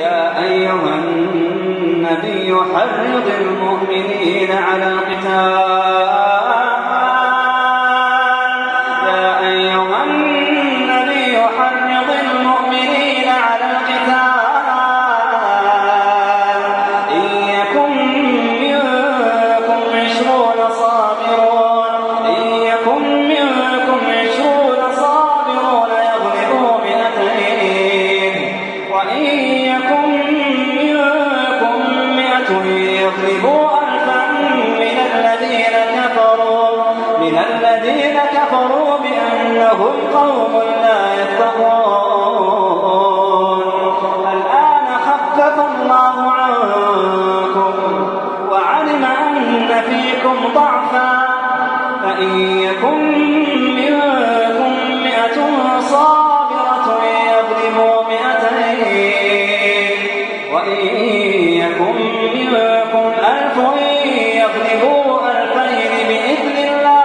يا أيها النبي حرض المؤمنين على القتال قوم لا يتقون الآن خفف الله عنكم وعلم أن فيكم ضعفا فإن يكن منكم 100 صابرة يغلبوا 200 وإن يكن منكم 1000 يغلبوا 2000 بإذن الله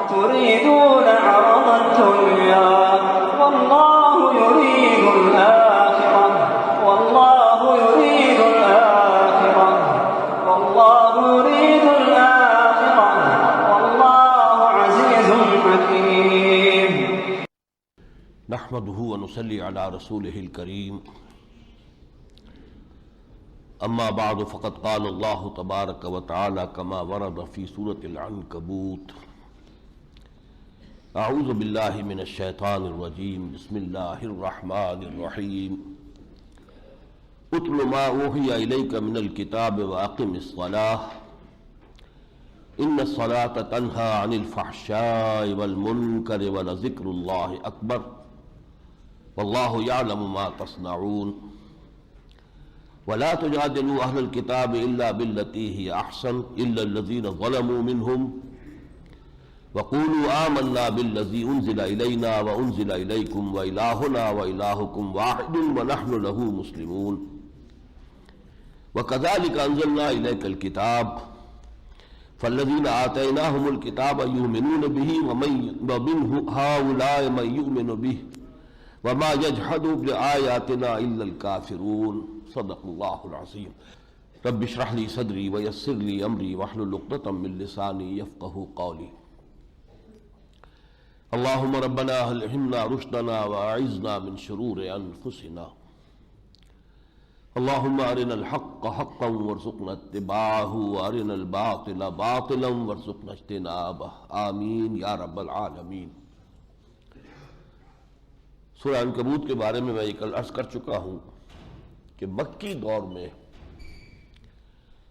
تريدون عرض الدنيا والله يريد الآخرة والله يريد الآخرة والله يريد الآخرة والله عزيز حكيم. نحمده ونصلي على رسوله الكريم. اما بعد فقد قال الله تبارك وتعالى كما ورد في سورة العنكبوت: اعوذ باللہ من الشیطان الرجیم بسم اللہ الرحمن الرحیم اتل ما اوحی الیک من الکتاب واقم الصلاة ان الصلاة تنہی عن الفحشاء والمنکر ولذکر اللہ اکبر واللہ یعلم ما تصنعون ولا تجادلوا اہل الکتاب الا باللتی ہی احسن الا الذین ظلموا منہم وقولوا آمنا بالذی انزل الینا وانزل الیکم والہنا والہکم واحد ونحن له مسلمون وکذلک انزلنا الیک الکتاب فالذین آتیناہم الکتاب یؤمنون به ومن هؤلاء من یؤمن به وما يجحد بآیاتنا الا الکافرون. صدق اللہ العظیم. رب اشرح لی صدری ویسر لی امری واحلل عقدۃ من لسانی یفقہوا قولی. اللہم ربنا الہمنا رشدنا واعذنا من شرور انفسنا. اللہم ارنا الحق حقا وارزقنا اتباعہ وارنا الباطل باطلا وارزقنا اجتنابہ. آمین یا رب العالمین. سورہ عنکبوت کے بارے میں کل عرض کر چکا ہوں کہ مکی دور میں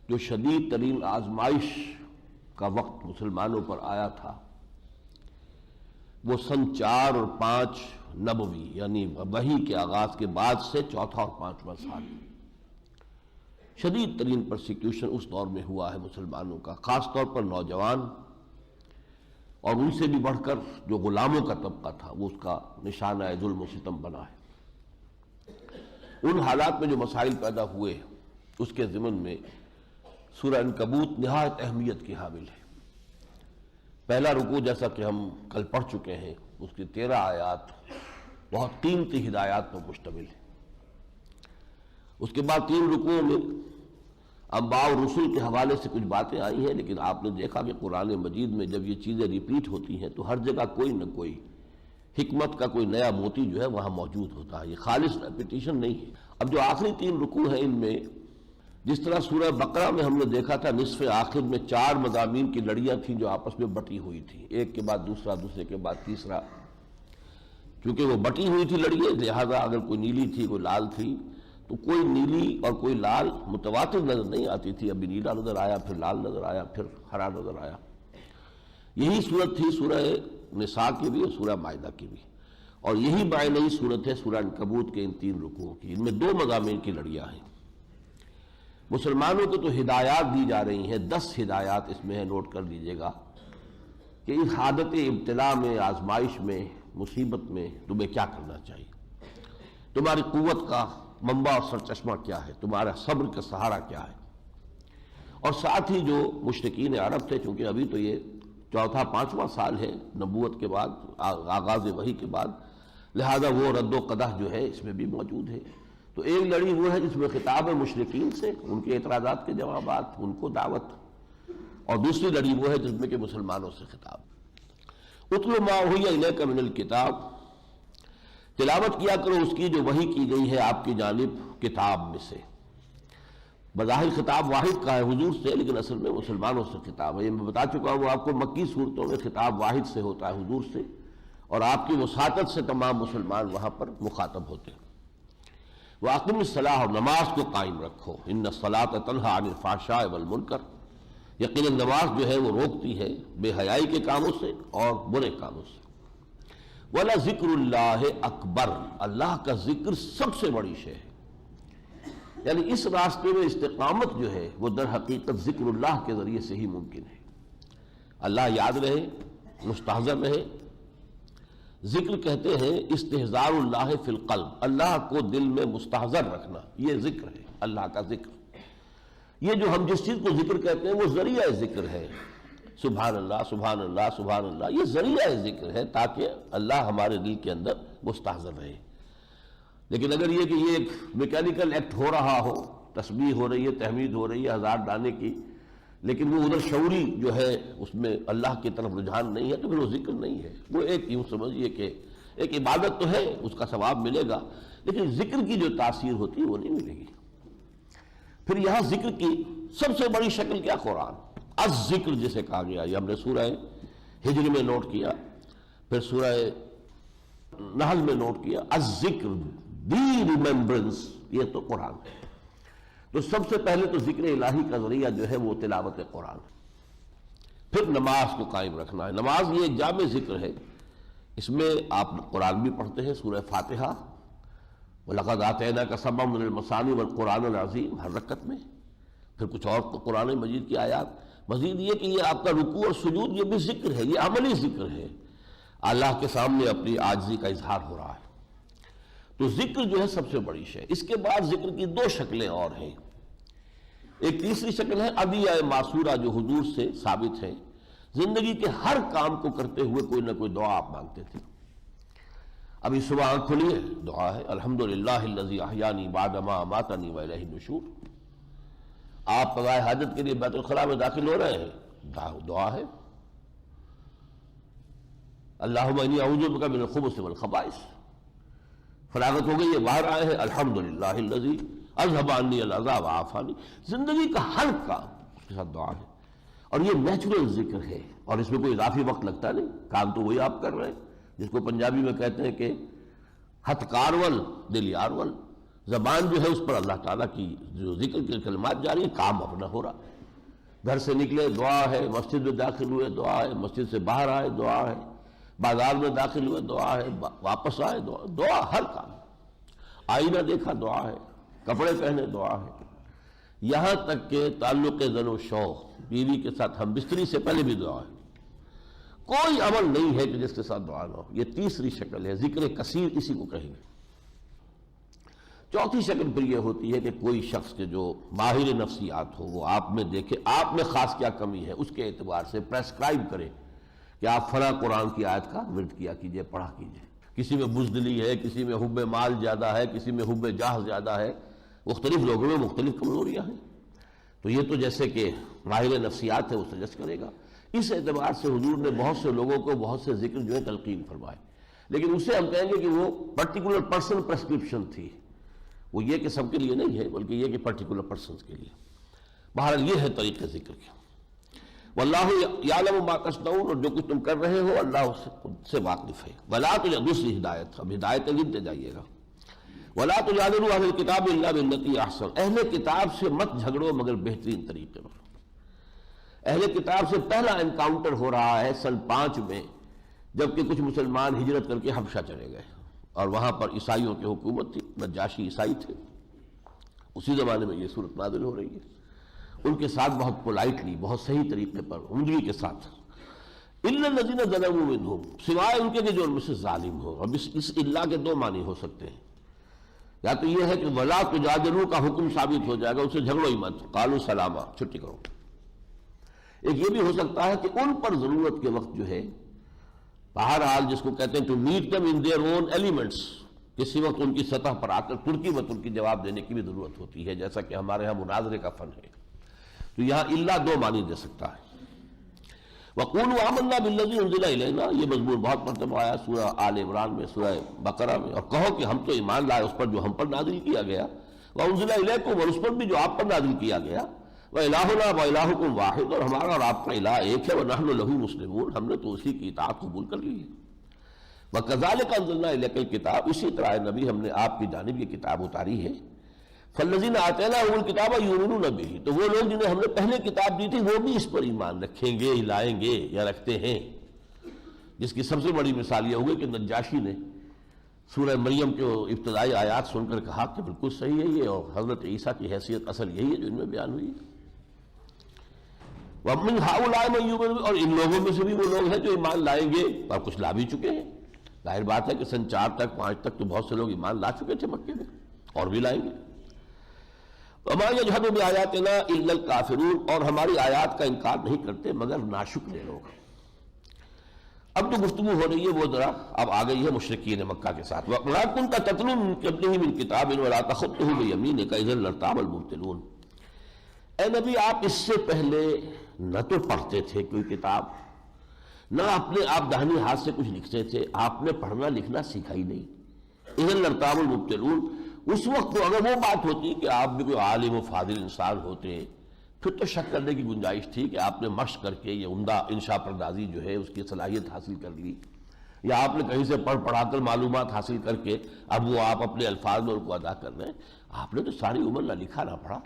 جو شدید ترین آزمائش کا وقت مسلمانوں پر آیا تھا وہ سن 4 اور 5 نبوی یعنی وحی کے آغاز کے بعد سے چوتھا اور 5واں سال. شدید ترین پرسیکیوشن اس دور میں ہوا ہے مسلمانوں کا، خاص طور پر نوجوان اور ان سے بھی بڑھ کر جو غلاموں کا طبقہ تھا وہ اس کا نشانہ ظلم و ستم بنا ہے. ان حالات میں جو مسائل پیدا ہوئے اس کے ضمن میں سورہ عنکبوت نہایت اہمیت کی حامل ہے. پہلا رکوع جیسا کہ ہم کل پڑھ چکے ہیں اس کی 13 آیات بہت قیمتی ہدایات پر مشتمل ہے. اس کے بعد 3 رکوعوں میں انبیاء اور رسل کے حوالے سے کچھ باتیں آئی ہیں، لیکن آپ نے دیکھا کہ قرآن مجید میں جب یہ چیزیں ریپیٹ ہوتی ہیں تو ہر جگہ کوئی نہ کوئی حکمت کا کوئی نیا موتی جو ہے وہاں موجود ہوتا ہے. یہ خالص ریپیٹیشن نہیں ہے. اب جو آخری 3 رکوع ہیں ان میں جس طرح سورہ بقرہ میں ہم نے دیکھا تھا نصف آخر میں 4 مضامین کی لڑیاں تھیں جو آپس میں بٹی ہوئی تھیں، ایک کے بعد دوسرا، دوسرے کے بعد تیسرا. کیونکہ وہ بٹی ہوئی تھی لڑیاں، لہذا اگر کوئی نیلی تھی کوئی لال تھی تو کوئی نیلی اور کوئی لال متواتر نظر نہیں آتی تھی. ابھی نیلا نظر آیا، پھر لال نظر آیا، پھر ہرا نظر آیا. یہی صورت تھی سورہ نساء کی بھی اور سورہ مائدہ کی بھی. اور یہی بائنئی صورت ہے سورہ عنکبوت کے ان 3 رکوعوں کی. ان میں 2 مضامین کی لڑیاں ہیں. مسلمانوں کو تو ہدایات دی جا رہی ہیں، 10 ہدایات اس میں ہے، نوٹ کر لیجئے گا کہ اس حالت ابتلا میں، آزمائش میں، مصیبت میں تمہیں کیا کرنا چاہیے، تمہاری قوت کا منبع اور سرچشمہ کیا ہے، تمہارا صبر کا سہارا کیا ہے. اور ساتھ ہی جو مشرکین عرب تھے، چونکہ ابھی تو یہ 4واں 5واں سال ہے نبوت کے بعد، آغاز وحی کے بعد، لہذا وہ رد و قدح جو ہے اس میں بھی موجود ہے. تو ایک لڑی وہ ہے جس میں خطاب ہے مشرکین سے، ان کے اعتراضات کے جوابات، ان کو دعوت، اور دوسری لڑی وہ ہے جس میں کہ مسلمانوں سے خطاب. اتل ما اوحی الیک من الکتاب، تلاوت کیا کرو اس کی جو وحی کی گئی ہے آپ کی جانب کتاب میں سے. بظاہر خطاب واحد کا ہے حضور سے، لیکن اصل میں مسلمانوں سے خطاب ہے. یہ میں بتا چکا ہوں آپ کو، مکی صورتوں میں خطاب واحد سے ہوتا ہے حضور سے، اور آپ کی وساطت سے تمام مسلمان وہاں پر مخاطب ہوتے ہیں. وَأَقِمِ الصَّلَاةَ، اور نماز کو قائم رکھو. إِنَّ الصَّلَاةَ تَنْهَىٰ عَنِ الْفَحْشَاءِ وَالْمُنکَرِ، یقیناً نماز جو ہے وہ روکتی ہے بے حیائی کے کاموں سے اور برے کاموں سے. وَلَذِكْرُ اللَّهِ أَكْبَرُ، اللہ کا ذکر سب سے بڑی شے ہے. یعنی اس راستے میں استقامت جو ہے وہ در حقیقت ذکر اللہ کے ذریعے سے ہی ممکن ہے. اللہ یاد رہے، مستحضر رہے. ذکر کہتے ہیں استحضار اللہ فی القلب، اللہ کو دل میں مستحضر رکھنا، یہ ذکر ہے، اللہ کا ذکر. یہ جو ہم جس چیز کو ذکر کہتے ہیں وہ ذریعہ ذکر ہے. سبحان اللہ سبحان اللہ سبحان اللہ، یہ ذریعہ ذکر ہے تاکہ اللہ ہمارے دل کے اندر مستحضر رہے. لیکن اگر یہ کہ یہ ایک میکینیکل ایکٹ ہو رہا ہو، تسبیح ہو رہی ہے، تحمید ہو رہی ہے 1000 دانے کی، لیکن وہ ادھر شعوری جو ہے اس میں اللہ کی طرف رجحان نہیں ہے، تو پھر وہ ذکر نہیں ہے. وہ ایک یوں سمجھیے کہ ایک عبادت تو ہے، اس کا ثواب ملے گا، لیکن ذکر کی جو تاثیر ہوتی ہے وہ نہیں ملے گی. پھر یہاں ذکر کی سب سے بڑی شکل کیا؟ قرآن. الذکر جسے کہا گیا، یہ ہم نے سورہ ہجر میں نوٹ کیا، پھر سورہ نحل میں نوٹ کیا. الذکر، دی ریممبرنس، یہ تو قرآن ہے. تو سب سے پہلے تو ذکر الہی کا ذریعہ جو ہے وہ تلاوت قرآن. پھر نماز کو قائم رکھنا ہے. نماز یہ ایک جامع ذکر ہے، اس میں آپ قرآن بھی پڑھتے ہیں، سورہ فاتحہ، وَلَقَدْ آتَيْنَاكَ سَبْعًا مِنَ الْمَثَانِي وَالْقُرْآنِ الْعَظِيمِ، ہر رکعت میں. پھر کچھ اور قرآن مجید کی آیات. مزید یہ کہ یہ آپ کا رکوع اور سجود یہ بھی ذکر ہے، یہ عملی ذکر ہے. اللہ کے سامنے اپنی عاجزی کا اظہار ہو رہا ہے. تو ذکر جو ہے سب سے بڑی شے. اس کے بعد ذکر کی 2 شکلیں اور ہیں. ایک تیسری شکل ہے ادعیہ معصورہ، جو حضور سے ثابت ہے. زندگی کے ہر کام کو کرتے ہوئے کوئی نہ کوئی دعا آپ مانگتے تھے. ابھی صبح آنکھ کھلی ہے، دعا ہے الحمدللہ الذی احیانی بعد ما اماتنی والیہ النشور. آپ قضاء حاجت کے لیے بیت الخلاء میں داخل ہو رہے ہیں، دعا ہے اللہم انی اعوذ بک من الخبث والخبائث. فراغت ہو گئی ہے، باہر آئے ہیں الحمدللہ الذی اذھب عنی العذاب وعافانی. زندگی کا ہر کام اس کے ساتھ دعا ہے. اور یہ نیچرل ذکر ہے، اور اس میں کوئی اضافی وقت لگتا نہیں، کام تو وہی آپ کر رہے ہیں، جس کو پنجابی میں کہتے ہیں کہ ہتھ کارول دل یارول. زبان جو ہے اس پر اللہ تعالیٰ کی جو ذکر کے کلمات جاری ہیں، کام اپنا ہو رہا. گھر سے نکلے دعا ہے، مسجد میں داخل ہوئے دعا ہے، مسجد سے باہر آئے دعا ہے، بازار میں داخل ہوئے دعا ہے، واپس آئے دعا. دعا ہر کام. آئینہ دیکھا دعا ہے، کپڑے پہنے دعا ہے، یہاں تک کہ تعلق زن و شوق، بیوی کے ساتھ ہم بستری سے پہلے بھی دعا ہے. کوئی عمل نہیں ہے کہ جس کے ساتھ دعا نہ ہو. یہ تیسری شکل ہے، ذکر کثیر اسی کو کہیں گے. چوتھی شکل پھر یہ ہوتی ہے کہ کوئی شخص کے جو ماہر نفسیات ہو، وہ آپ میں دیکھے آپ میں خاص کیا کمی ہے، اس کے اعتبار سے پریسکرائب کرے کہ آپ فلاں قرآن کی آیت کا ورد کیا کیجئے، پڑھا کیجئے. کسی میں بزدلی ہے، کسی میں حب مال زیادہ ہے، کسی میں حب جاہ زیادہ ہے. مختلف لوگوں میں مختلف کمزوریاں ہیں. تو یہ تو جیسے کہ ماہر نفسیات ہے وہ سجیسٹ کرے گا. اس اعتبار سے حضور نے بہت سے لوگوں کو بہت سے ذکر جو ہے تلقین فرمائے، لیکن اسے ہم کہیں گے کہ وہ پرٹیکولر پرسن پرسکرپشن تھی. وہ یہ کہ سب کے لیے نہیں ہے، بلکہ یہ کہ پرٹیکولر پرسنز کے لیے. بہرحال یہ ہے طریقہ ذکر کے. واللہ یعلم ما تصنعون، اور جو کچھ تم کر رہے ہو اللہ اس سے واقف ہے. ولا تو دوسری ہدایت، اب ہدایتیں گنتے جائیے گا. ولا تجادلوا اہل الکتاب الا باللتی احسن، اہل کتاب سے مت جھگڑو مگر بہترین طریقے پر. اہل کتاب سے پہلا انکاؤنٹر ہو رہا ہے سن 5 میں، جبکہ کچھ مسلمان ہجرت کر کے حبشہ چلے گئے. اور وہاں پر عیسائیوں کی حکومت تھی، نجاشی عیسائی تھے، اسی زمانے میں یہ صورت نازل ہو رہی ہے۔ ان کے ساتھ بہت پولائٹلی، بہت صحیح طریقے پر، عمدگی کے ساتھ، الا الذین ظلموا منہم، سوائے ان کے کہ جو ان میں سے ظالم ہو۔ اب اس الا کے دو معنی ہو سکتے ہیں، یا تو یہ ہے کہ ولا تجادلوا کا حکم ثابت ہو جائے گا، ان سے جھگڑو ہی مت، قالوا سلاما، چھٹی کرو۔ ایک یہ بھی ہو سکتا ہے کہ ان پر ضرورت کے وقت جو ہے، بہرحال جس کو کہتے ہیں to meet them in their own elements, کسی وقت ان کی سطح پر آ کر ترکی و ترکی جواب دینے کی بھی ضرورت ہوتی ہے، جیسا کہ ہمارے ہاں مناظرے کا فن ہے، تو یہاں الا دو معنی دے سکتا ہے۔ وَقُولُوا آمَنَّا بِالَّذِي أُنزِلَ إِلَيْنَا، یہ مضمون بہت مرتبہ آیا سورہ آل عمران میں، سورہ بقرہ میں، اور کہو کہ ہم تو ایمان لائے اس پر جو ہم پر نازل کیا گیا، وَأُنزِلَ إِلَيْكُمْ، اور اس پر بھی جو آپ پر نازل کیا گیا، وَإِلَٰهُنَا وَإِلَٰهُكُمْ وَاحِدٌ، اور ہمارا اور آپ کا الہ ایک ہے، وَنَحْنُ لَهُ مُسْلِمُونَ، ہم نے تو اسی کی اطاعت قبول کر لی ہے۔ وَكَذَٰلِكَ أَنزَلْنَا إِلَيْكَ الْكِتَابَ، اسی طرح نبی ہم نے آپ کی جانب یہ کتاب اتاری ہے۔ فَالَّذِينَ آتَيْنَاهُمُ الْكِتَابَ يُؤْمِنُونَ بِهِ، تو وہ لوگ جنہیں ہم نے پہلے کتاب دی تھی وہ بھی اس پر ایمان رکھیں گے، لائیں گے یا رکھتے ہیں، جس کی سب سے بڑی مثال یہ ہوگی کہ نجاشی نے سورہ مریم کے ابتدائی آیات سن کر کہا کہ بالکل صحیح ہے یہ، اور حضرت عیسیٰ کی حیثیت اصل یہی ہے جو ان میں بیان ہوئی ہے۔ وَمِنْ هَؤُلَاءِ مَن يُؤْمِنُ، اور ان لوگوں میں سے بھی وہ لوگ ہیں جو ایمان لائیں گے، اور کچھ لا بھی چکے ہیں۔ ظاہر بات ہے کہ سن 4 تک 5 تک تو بہت سے لوگ ایمان لا چکے تھے مکے میں، اور بھی لائیں گے۔ وَمَا يَجْحَدُ بِآيَاتِنَا إِلَّا الْكَافِرُونَ، اور ہماری آیات کا انکار نہیں کرتے مگر ناشکر لوگ۔ اب جو گفتگو ہو رہی ہے وہ ذرا اب آ گئی ہے مشرکین مکہ کے ساتھ۔ وَمَا كُنتَ تَتْلُو مِن قَبْلِهِ مِن كِتَابٍ وَلَا تَخُطُّهُ بِيَمِينِكَ إِذًا لَارْتَابَ الْمُبْطِلُونَ، اے نبی آپ اس سے پہلے نہ تو پڑھتے تھے کوئی کتاب، نہ اپنے آپ داہنی ہاتھ سے کچھ لکھتے تھے، آپ نے پڑھنا لکھنا سیکھا ہی نہیں۔ اذن لارتاب المبطلون، اس وقت تو اگر وہ بات ہوتی کہ آپ بھی کوئی عالم و فاضل انسان ہوتے پھر تو شک کرنے کی گنجائش تھی کہ آپ نے مشق کر کے یہ عمدہ انشاء پردازی جو ہے اس کی صلاحیت حاصل کر لی، یا آپ نے کہیں سے پڑھ پڑھا کر معلومات حاصل کر کے اب وہ آپ اپنے الفاظ میں ان کو ادا کر رہے ہیں۔ آپ نے تو ساری عمر نہ لکھا نہ پڑھا،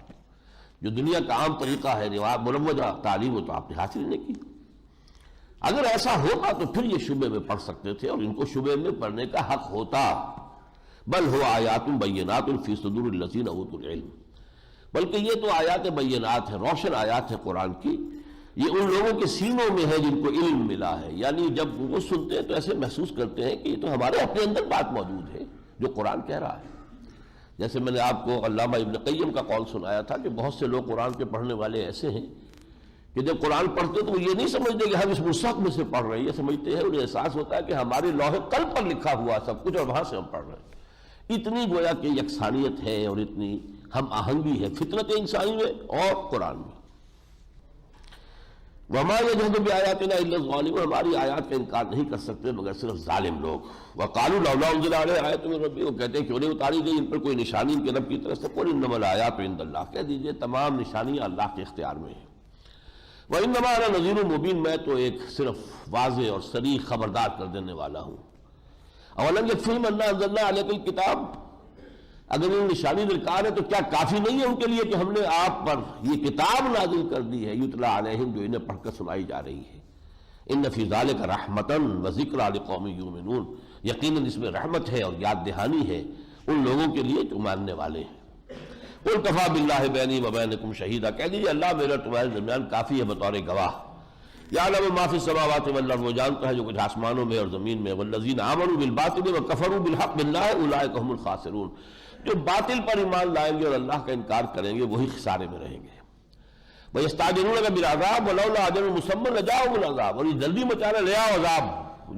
جو دنیا کا عام طریقہ ہے رواج مروجہ تعلیم، وہ تو آپ نے حاصل نہیں کی۔ اگر ایسا ہوتا تو پھر یہ شبے میں پڑھ سکتے تھے، اور ان کو شبے میں پڑھنے کا حق ہوتا۔ بل ہوا آیات بینات فی صدور الذین اوتوا العلم، بلکہ یہ تو آیات بینات ہیں، روشن آیات ہیں قرآن کی، یہ ان لوگوں کے سینوں میں ہے جن کو علم ملا ہے۔ یعنی جب وہ سنتے ہیں تو ایسے محسوس کرتے ہیں کہ یہ تو ہمارے اپنے اندر بات موجود ہے جو قرآن کہہ رہا ہے۔ جیسے میں نے آپ کو علامہ ابن قیم کا قول سنایا تھا کہ بہت سے لوگ قرآن کے پڑھنے والے ایسے ہیں کہ جب قرآن پڑھتے تو وہ یہ نہیں سمجھتے کہ ہم اس مصحف میں سے پڑھ رہے ہیں، یہ سمجھتے ہیں، انہیں احساس ہوتا ہے کہ ہمارے لوح قلب پر لکھا ہوا سب کچھ اور وہاں سے ہم پڑھ رہے ہیں۔ اتنی گویا کہ یکسانیت ہے اور اتنی ہم آہنگی ہے فطرت انسانی میں اور قرآن میں۔ وما یجحد بآیاتنا الا الظالمون، ہماری آیات کا انکار نہیں کر سکتے مگر صرف ظالم لوگ۔ وقالوا لولا انزل علیہ آیۃ من ربہ، وہ کہتے ہیں کیوں نہیں اتاری گئی ان پر کوئی نشانی ان کے رب کی طرف سے؟ قل انما الآیات عند اللہ، کہہ دیجئے تمام نشانیاں اللہ کے اختیار میں ہیں۔ وانما انا نذیر مبین، میں تو ایک صرف واضح اور صریح خبردار کر دینے والا ہوں۔ اولم یکفیہم انا انزلنا علیک الکتاب، اگر ان نشانی درکار ہے تو کیا کافی نہیں ہے ان کے لیے کہ ہم نے آپ پر یہ کتاب نازل کر دی ہے، یتلا علیہم، جو انہیں پڑھ کر سنائی جا رہی ہے۔ ان فی ذلک رحمۃ وذکریٰ لقوم یؤمنون، یقیناً اس میں رحمت ہے اور یاد دہانی ہے ان لوگوں کے لیے جو ماننے والے ہیں۔ قل کفیٰ باللہ بینی وبینکم شہیدا، کہہ دیجیے اللہ میرا تمہارے درمیان کافی ہے بطور گواہ۔ یعلم ما فی السماوات والارض، وہ جانتا ہے جو کچھ آسمانوں میں اور زمین میں۔ والذین آمنوا بالباطل وکفروا بالحق باللہ اولئک هم الخاسرون، جو باطل پر ایمان لائیں گے اور اللہ کا انکار کریں گے وہی خسارے میں رہیں گے۔ وَيَسْتَعْجِلُونَكَ بِالْعَذَابِ وَلَوْلَا أَجَلٌ مُّسَمًّى لَجَاءَهُمُ الْعَذَابُ، اور یہ جلدی مچا رہے، لے آؤ عذاب،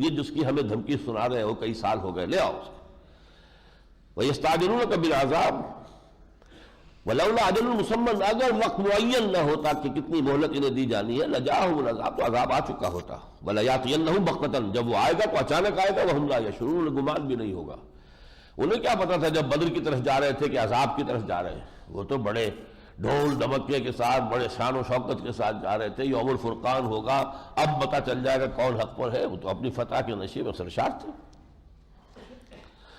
یہ جس کی ہمیں دھمکی سنا رہے ہو کئی سال ہو گئے، لے آؤ۔ وَيَسْتَعْجِلُونَكَ بِالْعَذَابِ وَلَوْلَا أَجَلٌ مُّسَمًّى، اگر وقت معین نہ ہوتا کہ کتنی مہلت انہیں دی جانی ہے، لَجَاءَهُمُ الْعَذَابُ، تو عذاب آ چکا ہوتا۔ وَلَيَأْتِيَنَّهُمْ بَغْتَةً، جب وہ آئے گا تو اچانک آئے گا، وَهُمْ لَا يَشْعُرُونَ، گمان بھی نہیں ہوگا۔ انہیں کیا پتا تھا جب بدر کی طرف جا رہے تھے کہ عذاب کی طرف جا رہے ہیں؟ وہ تو بڑے ڈھول دھمکے کے ساتھ، بڑے شان و شوکت کے ساتھ جا رہے تھے، یوم الفرقان ہوگا، اب پتہ چل جائے گا کون حق پر ہے۔ وہ تو اپنی فتح کے نشیب میں سرشار تھے۔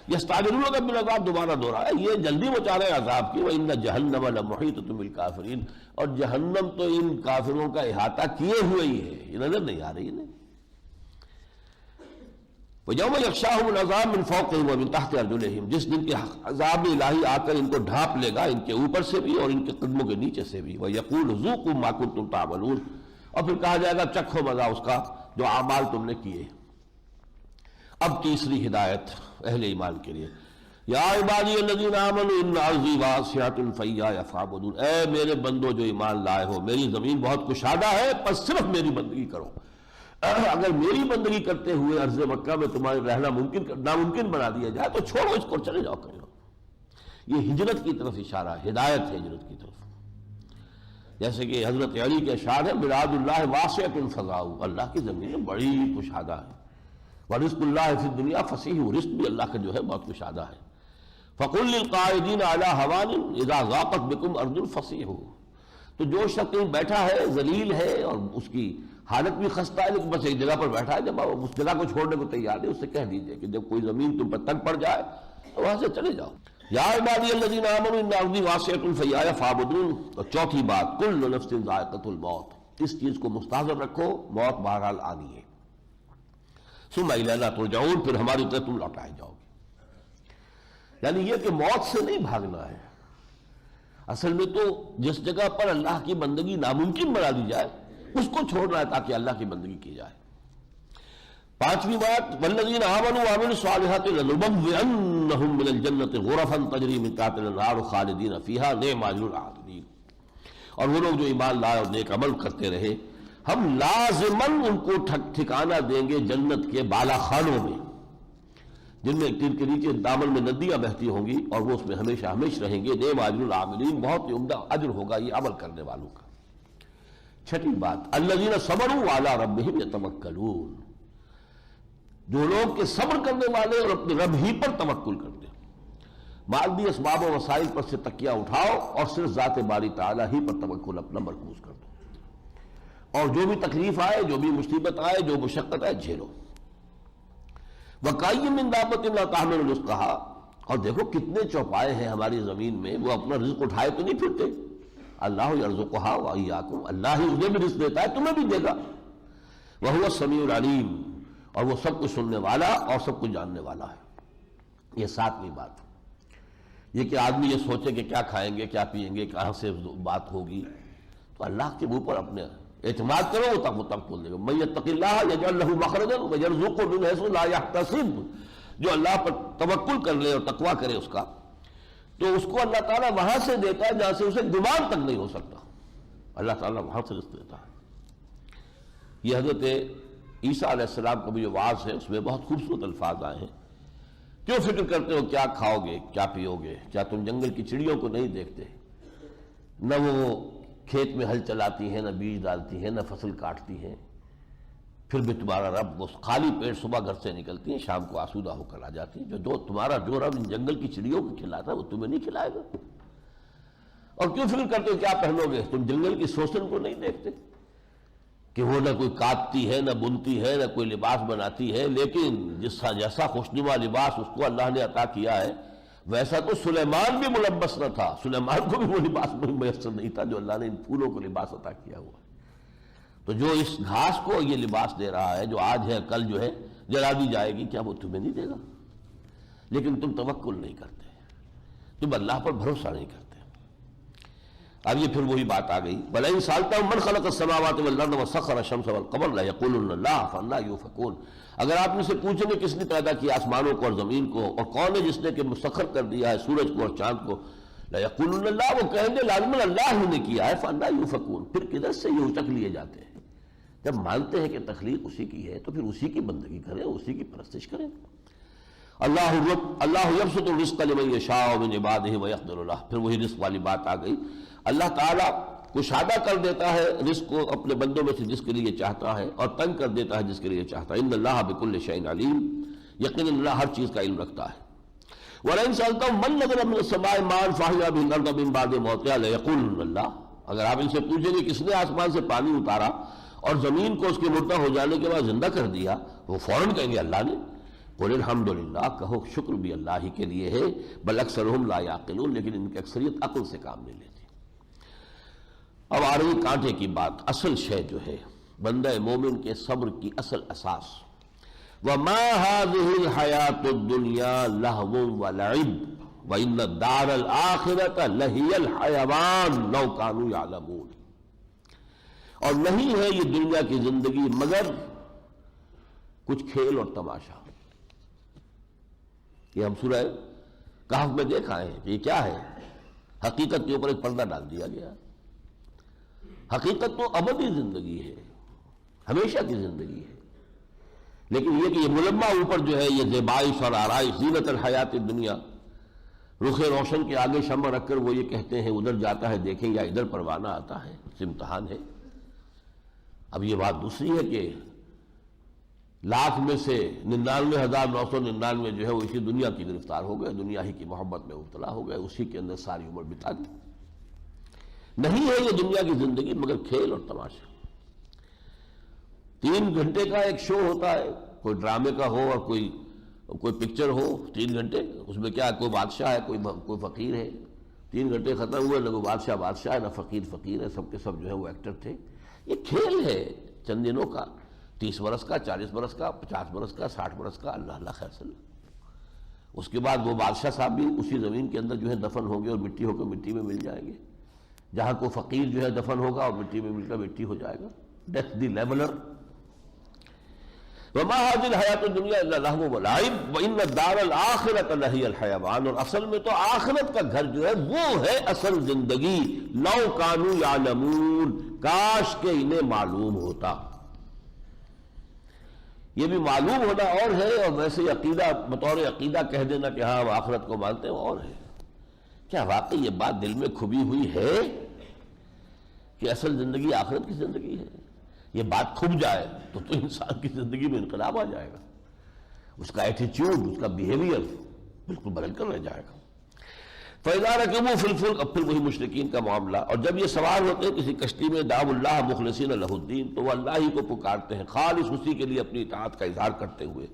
یستعجلونک بالعذاب، دوبارہ دوہرایا، یہ جلدی مچا رہے ہیں عذاب کی۔ وَإِنَّ جَهَنَّمَ لَمُحِيطَةٌ بِالْكَافِرِينَ، اور جہنم تو ان کافروں کا احاطہ کیے ہوئے ہی ہے، یہ نظر نہیں آ رہی انہیں۔ وَيَوْمَ يَغْشَاهُمُ الْعَذَابُ مِنْ فَوْقِهِمْ وَمِنْ تَحْتِ أَرْجُلِهِمْ، جس دن کے عذاب الہی آ کر ان کو ڈھانپ لے گا، ان کے اوپر سے بھی اور ان کے قدموں کے نیچے سے بھی. وَيَقُولُ ذُوقُوا مَا كُنتُمْ تَعْمَلُونَ، اور پھر کہا جائے گا چکھو مزہ اس کا جو اعمال تم نے کیے. اب تیسری ہدایت اہل ایمان کے لیے، یا عبادی الذین آمنوا ان ارضی واسعۃ فایایا فاعبدون، اے میرے بندو جو ایمان لائے ہو، میری زمین بہت کشادہ ہے، بس صرف میری بندگی کرو. اگر میری بندگی کرتے ہوئے ارض مکہ میں تمہارے رہنا ناممکن بنا دیا جائے تو چھوڑو اس کو، چلے جاؤ کہیں. یہ ہجرت کی طرف اشارہ ہے، ہدایت ہے ہجرت کی طرف. جیسے کہ حضرت علی کے اشعار ہے، بلاد اللہ واسعۃ فضاء، اللہ کی زمین بڑی کشادہ ہے. ورزق اللہ فی الدنیا فصیح، رزق بھی اللہ کا جو ہے بہت کشادہ ہے. فقل للقائدین علی ہوان اذا ضاقت بکم ارض فصیح، تو جو شخص کہیں بیٹھا ہے ذلیل ہے اور اس کی حالت بھی خستہ ہے لیکن بس ایک جگہ پر بیٹھا ہے، جب آپ اس جگہ کو چھوڑنے کو تیار ہے، اس سے کہہ دیجئے کہ جب کوئی زمین تم پر تنگ پڑ جائے تو وہاں سے چلے جاؤ. یا عبادی الذین آمنوا ان ارضی واسعۃ فایایا فاعبدون. اور چوتھی بات، کل نفس ذائقۃ الموت، اس چیز کو مستحضر رکھو، موت بہرحال آنی ہے. ثم الینا ترجعون، پھر ہماری طرف تم لوٹائے جاؤ گے. یعنی یہ کہ موت سے نہیں بھاگنا ہے، اصل میں تو جس جگہ پر اللہ کی بندگی ناممکن بنا دی جائے اس کو چھوڑنا ہے تاکہ اللہ کی بندگی کی جائے. پانچویں بات، والذین آمنوا وعملوا الصالحات لنبوئنہم من الجنۃ غرفا تجری من تحتہا الانہار خالدین فیہا نعم اجر العاملین. اور وہ لوگ جو ایمان لائے اور نیک عمل کرتے رہے، ہم لازماً ان کو ٹھکانہ دیں گے جنت کے بالا خانوں میں، جن میں تیر کے نیچے دامن میں ندیاں بہتی ہوں گی، اور وہ اس میں ہمیشہ ہمیشہ رہیں گے. نعم اجر العاملین، بہت ہی عمدہ اجر ہوگا یہ عمل کرنے والوں کا. چھٹی بات، الذین صبروا علی ربہم یتوکلون، جو لوگ کے صبر کرنے والے اور اپنے رب ہی پر توکل کرتے ہیں. مادی اسباب و وسائل پر سے تکیہ اٹھاؤ اور صرف ذات باری تعالیٰ ہی پر توکل اپنا مرکوز کر دو، اور جو بھی تکلیف آئے، جو بھی مصیبت آئے، جو مشقت آئے، جھیلو. وَكَأَيٍّ مِّن دَابَّةٍ لَا تَحْمِلُ رِزْقَهَا، اور دیکھو کتنے چوپائے ہیں ہماری زمین میں، وہ اپنا رزق اٹھائے تو نہیں پھرتے. اللہ یرزقها وإیاکم، اللہ ہی انہیں بھی رزق دیتا ہے، تمہیں بھی دے گا. وَهُوَ السَّمِیعُ العلیم، اور وہ سب کچھ سننے والا اور سب کچھ جاننے والا ہے. یہ ساتویں بات، یہ کہ آدمی یہ سوچے کہ کیا کھائیں گے، کیا پیئیں گے، کہاں سے بات ہوگی، تو اللہ کے منہ پر اپنے اعتماد کرو، وہ تب کھول دے گا. من یتق اللہ یجعل لہ مخرجا ویرزقہ من حیث لا یحتسب، جو اللہ پر توکل کر لے اور تقویٰ کرے اس کا، تو اس کو اللہ تعالیٰ وہاں سے دیتا ہے جہاں سے اسے گمان تک نہیں ہو سکتا. اللہ تعالیٰ وہاں سے رزق دیتا ہے. یہ حضرت عیسیٰ علیہ السلام کا بھی جو وعظ ہے اس میں بہت خوبصورت الفاظ آئے ہیں. کیوں فکر کرتے ہو کیا کھاؤ گے، کیا پیو گے؟ کیا تم جنگل کی چڑیوں کو نہیں دیکھتے؟ نہ وہ کھیت میں ہل چلاتی ہیں، نہ بیج ڈالتی ہیں، نہ فصل کاٹتی ہیں، پھر بھی تمہارا رب وہ خالی پیٹ صبح گھر سے نکلتی ہیں، شام کو آسودہ ہو کر آ جاتی ہیں. جو تمہارا جو رب ان جنگل کی چڑیوں کو کھلاتا ہے وہ تمہیں نہیں کھلائے گا؟ اور کیوں فکر کرتے ہو کیا پہنو گے؟ تم جنگل کی سوسن کو نہیں دیکھتے کہ وہ نہ کوئی کاٹتی ہے، نہ بنتی ہے، نہ کوئی لباس بناتی ہے، لیکن جیسا خوشنما لباس اس کو اللہ نے عطا کیا ہے ویسا تو سلیمان بھی ملبس نہ تھا. سلیمان کو بھی وہ لباس میسر نہیں تھا جو اللہ نے ان پھولوں کو لباس عطا کیا ہوا ہے. تو جو اس گھاس کو یہ لباس دے رہا ہے، جو آج ہے کل جو ہے جلا دی جائے گی، کیا وہ تمہیں نہیں دے گا؟ لیکن تم توکل نہیں کرتے، تم اللہ پر بھروسہ نہیں کرتے. اب یہ پھر وہی بات آ گئی، وَلَئِن سَأَلْتَهُم مَّنْ خَلَقَ السَّمَاوَاتِ وَالْأَرْضَ وَسَخَّرَ الشَّمْسَ وَالْقَمَرَ لَيَقُولُنَّ اللَّهُ فَأَنَّىٰ يُؤْفَكُونَ. اگر آپ ان سے پوچھیں گے کس نے پیدا کیا آسمانوں کو اور زمین کو، اور کون ہے جس نے کہ مسخر کر دیا ہے سورج کو اور چاند کو، لَيَقُولُنَّ اللَّهُ، وہ کہیں گے لازماً اللہ ہی نے کیا ہے. فَأَنَّىٰ يُؤْفَكُونَ، پھر کدھر سے یہ اچک لیے جاتے ہیں؟ جب مانتے ہیں کہ تخلیق اسی کی ہے تو پھر اسی کی بندگی کریں، اسی کی پرستش کریں. اللہ یبسط الرزق لمن یشاء من عبادہ ویقدر لہ، پھر وہی رزق والی بات آ گئی. اللہ تعالیٰ کشادہ کر دیتا ہے رزق کو اپنے بندوں میں سے جس کے لیے چاہتا ہے، اور تنگ کر دیتا ہے جس کے لیے چاہتا ہے. ان اللہ بکل شیء علیم، یقیناً اللہ ہر چیز کا علم رکھتا ہے. وَلَئِن سَأَلْتَهُم مَّن نَّزَلَ مِنَ السَّمَاءِ مَاءً فَأَحْيَا بِهِ الْأَرْضَ مِن بَعْدِ مَوْتِهَا لَيَقُولُنَّ اللَّهُ، اگر آپ ان سے پوچھیں گے کس نے آسمان سے پانی اتارا اور زمین کو اس کے مردہ ہو جانے کے بعد زندہ کر دیا، وہ فوراً کہیں گے اللہ نے. قُلِ الْحَمْدُ لِلَّهِ، کہو شکر بھی اللہ ہی کے لیے ہے. بل اکثرهم لا يعقلون، لیکن ان کی اکثریت عقل سے کام نہیں لیتی. اب آ رہی کانٹے کی بات، اصل شے جو ہے بندہ مومن کے صبر کی اصل اساس. وما هذه الحیات الدنیا لہو ولعب وان الدار الآخرۃ لہی الحیوان لو کانوا یعلمون، اور نہیں ہے یہ دنیا کی زندگی مگر کچھ کھیل اور تماشا۔ یہ ہم سورہ کہف میں دیکھ آئے ہیں کہ یہ کیا ہے، حقیقت کے اوپر ایک پردہ ڈال دیا گیا۔ حقیقت تو ابدی زندگی ہے، ہمیشہ کی زندگی ہے، لیکن یہ کہ یہ ملمہ اوپر جو ہے یہ زیبائش اور آرائش، زینت الحیات الدنیا، رخ روشن کے آگے شمع رکھ کر وہ یہ کہتے ہیں ادھر جاتا ہے دیکھیں یا ادھر پروانہ آتا ہے، اس امتحان ہے۔ اب یہ بات دوسری ہے کہ لاکھ میں سے 99,999 جو ہے وہ اسی دنیا کی گرفتار ہو گئے، دنیا ہی کی محبت میں مبتلا ہو گئے، اسی کے اندر ساری عمر بتا دی۔ نہیں ہے یہ دنیا کی زندگی مگر کھیل اور تماشا۔ 3 گھنٹے کا ایک شو ہوتا ہے، کوئی ڈرامے کا ہو اور کوئی پکچر ہو، 3 گھنٹے، اس میں کیا ہے، کوئی بادشاہ ہے، کوئی فقیر ہے، 3 گھنٹے ختم ہوئے، نہ کوئی بادشاہ ہے، نہ فقیر ہے، سب کے سب جو ہے وہ ایکٹر تھے۔ یہ کھیل ہے چند دنوں کا، 30 برس کا، 40 برس کا، 50 برس کا، 60 برس کا، اللہ خیر صلی اللہ۔ اس کے بعد وہ بادشاہ صاحب بھی اسی زمین کے اندر جو ہے دفن ہوں گے اور مٹی ہو کر مٹی میں مل جائیں گے، جہاں کوئی فقیر جو ہے دفن ہوگا اور مٹی میں مل کر مٹی ہو جائے گا۔ ڈیتھ دی لیولر۔ وما هذه الحیات الدنیا الا لہو ولعب وان الدار الآخرۃ لہی الحیوان، اور اصل میں تو آخرت کا گھر جو ہے وہ ہے اصل زندگی۔ لو کانوا یعلمون، کاش کہ انہیں معلوم ہوتا۔ یہ بھی معلوم ہونا اور ہے، اور ویسے عقیدہ بطور عقیدہ کہہ دینا کہ ہاں ہم آخرت کو مانتے ہیں اور ہے۔ کیا واقعی یہ بات دل میں کھبی ہوئی ہے کہ اصل زندگی آخرت کی زندگی ہے؟ یہ بات کھب جائے تو انسان کی زندگی میں انقلاب آ جائے گا، اس کا ایٹیچیوڈ، اس کا بیہیویئر بالکل بدل کر رہ جائے گا۔ فَإِذَا رَكِبُوا فِي الْفُلْكِ، اب پھر وہی مشرکین کا معاملہ، اور جب یہ سوار ہوتے ہیں کسی کشتی میں، دعوا اللہ مخلصین لہ الدین، تو وہ اللہ ہی کو پکارتے ہیں خالص اسی کے لیے اپنی اطاعت کا اظہار کرتے ہوئے۔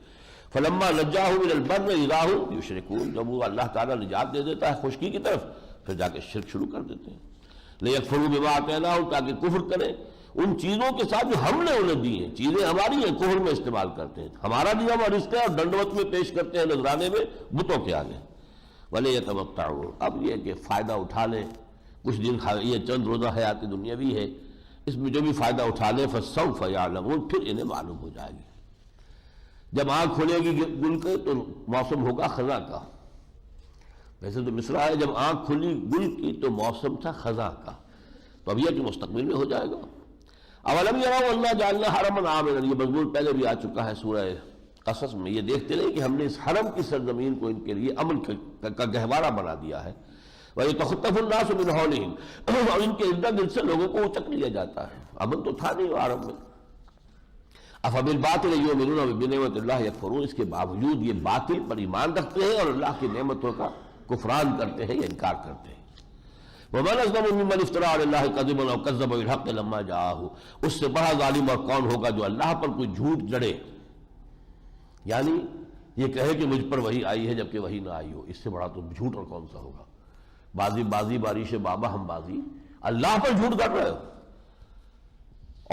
فَلَمَّا نَجَّاهُمْ إِلَى الْبَرِّ إِذَا هُمْ يُشْرِكُونَ، جب وہ اللہ تعالیٰ نجات دے دیتا ہے خشکی کی طرف، پھر جا کے شرک شروع کر دیتے ہیں۔ لِيَكْفُرُوا بِمَا آتَيْنَاهُمْ، تاکہ کفر کریں ان چیزوں کے ساتھ جو ہم نے انہیں دی ہیں۔ چیزیں ہماری ہیں، کفر میں استعمال کرتے ہیں، ہمارا دیا ہوا رزق ہے اور دنڈوت میں پیش کرتے ہیں نذرانے میں بتوں کے آگے۔ وَلِيَتَمَتَّعُوا، اب یہ کہ فائدہ اٹھا لیں کچھ دن، یہ چند روزہ حیات دنیاوی ہے، اس میں جو بھی فائدہ اٹھا لیں فَسَوْفَ يَعْلَمُونَ، پھر انہیں معلوم ہو جائے گی۔ جب آنکھ کھلے گی گل کے تو موسم ہوگا خزاں کا۔ ویسے تو مصرع ہے جب آنکھ کھلی گل کی تو موسم تھا خزاں کا، تو اب یہ کہ مستقبل میں ہو جائے گا۔ اولم یروا انا جعلنا حرما آمنا، یہ مضمون پہلے بھی آ چکا ہے سورہ قصص میں۔ یہ دیکھتے نہیں کہ ہم نے اس حرم کی سرزمین کو ان کے لیے امن کا گہوارہ بنا دیا ہے۔ وَيَتَخَطَّفُ النَّاسُ مِنْ حَوْلِهِمْ، اور ان کے ارد گرد سے لوگوں کو اچک لیا جاتا ہے، امن تو تھا نہیں حرم میں۔ أَفَبِالْبَاطِلِ يُؤْمِنُونَ وَبِنِعْمَةِ اللَّهِ يَكْفُرُونَ، اس کے باوجود یہ باطل پر ایمان رکھتے ہیں اور اللہ کی نعمتوں کا کفران کرتے ہیں یا انکار کرتے ہیں۔ وَمَنْ أَظْلَمُ مِمَّنِ افْتَرَىٰ عَلَى اللَّهِ كَذِبًا أَوْ كَذَّبَ بِالْحَقِّ لَمَّا جَاءَهُ، اس سے بڑا ظالم اور کون ہوگا جو اللہ پر کوئی جھوٹ جڑے، یعنی یہ کہے کہ مجھ پر وحی آئی ہے جبکہ وحی نہ آئی ہو، اس سے بڑا تو جھوٹ اور کون سا ہوگا۔ بازی بارش بابا ہم بازی، اللہ پر جھوٹ کر رہے ہو۔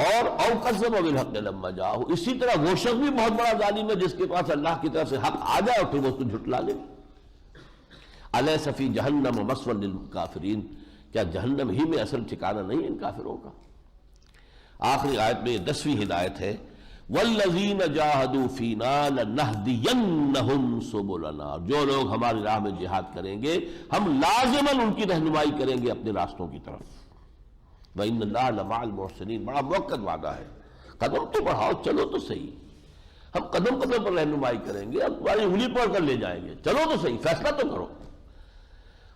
اور او کذب بالحق لما جاءہ، اسی طرح وہ شخص بھی بہت بڑا ظالم ہے جس کے پاس اللہ کی طرف سے حق آ جائے اور پھر وہ اس کو جھٹلا لے۔ الیس فی جہنم مثوی للکافرین، کیا جہنم ہی میں اصل ٹھکانہ نہیں ہے ان کافروں کا؟ آخری آیت میں یہ 10ویں ہدایت ہے، والذین جاہدوا فینا لنہدینہم سبلنا، جو لوگ ہماری راہ میں جہاد کریں گے ہم لازماً ان کی رہنمائی کریں گے اپنے راستوں کی طرف۔ وَإِنَّ اللَّهَ لَمَعَ الْمُحْسِنِينَ، بڑا موقع وعدہ ہے، قدم تو بڑھاؤ، چلو تو صحیح، ہم قدم قدم پر رہنمائی کریں گے، ہم تمہاری انگلی پکڑ کر لے جائیں گے، چلو تو صحیح، فیصلہ تو کرو۔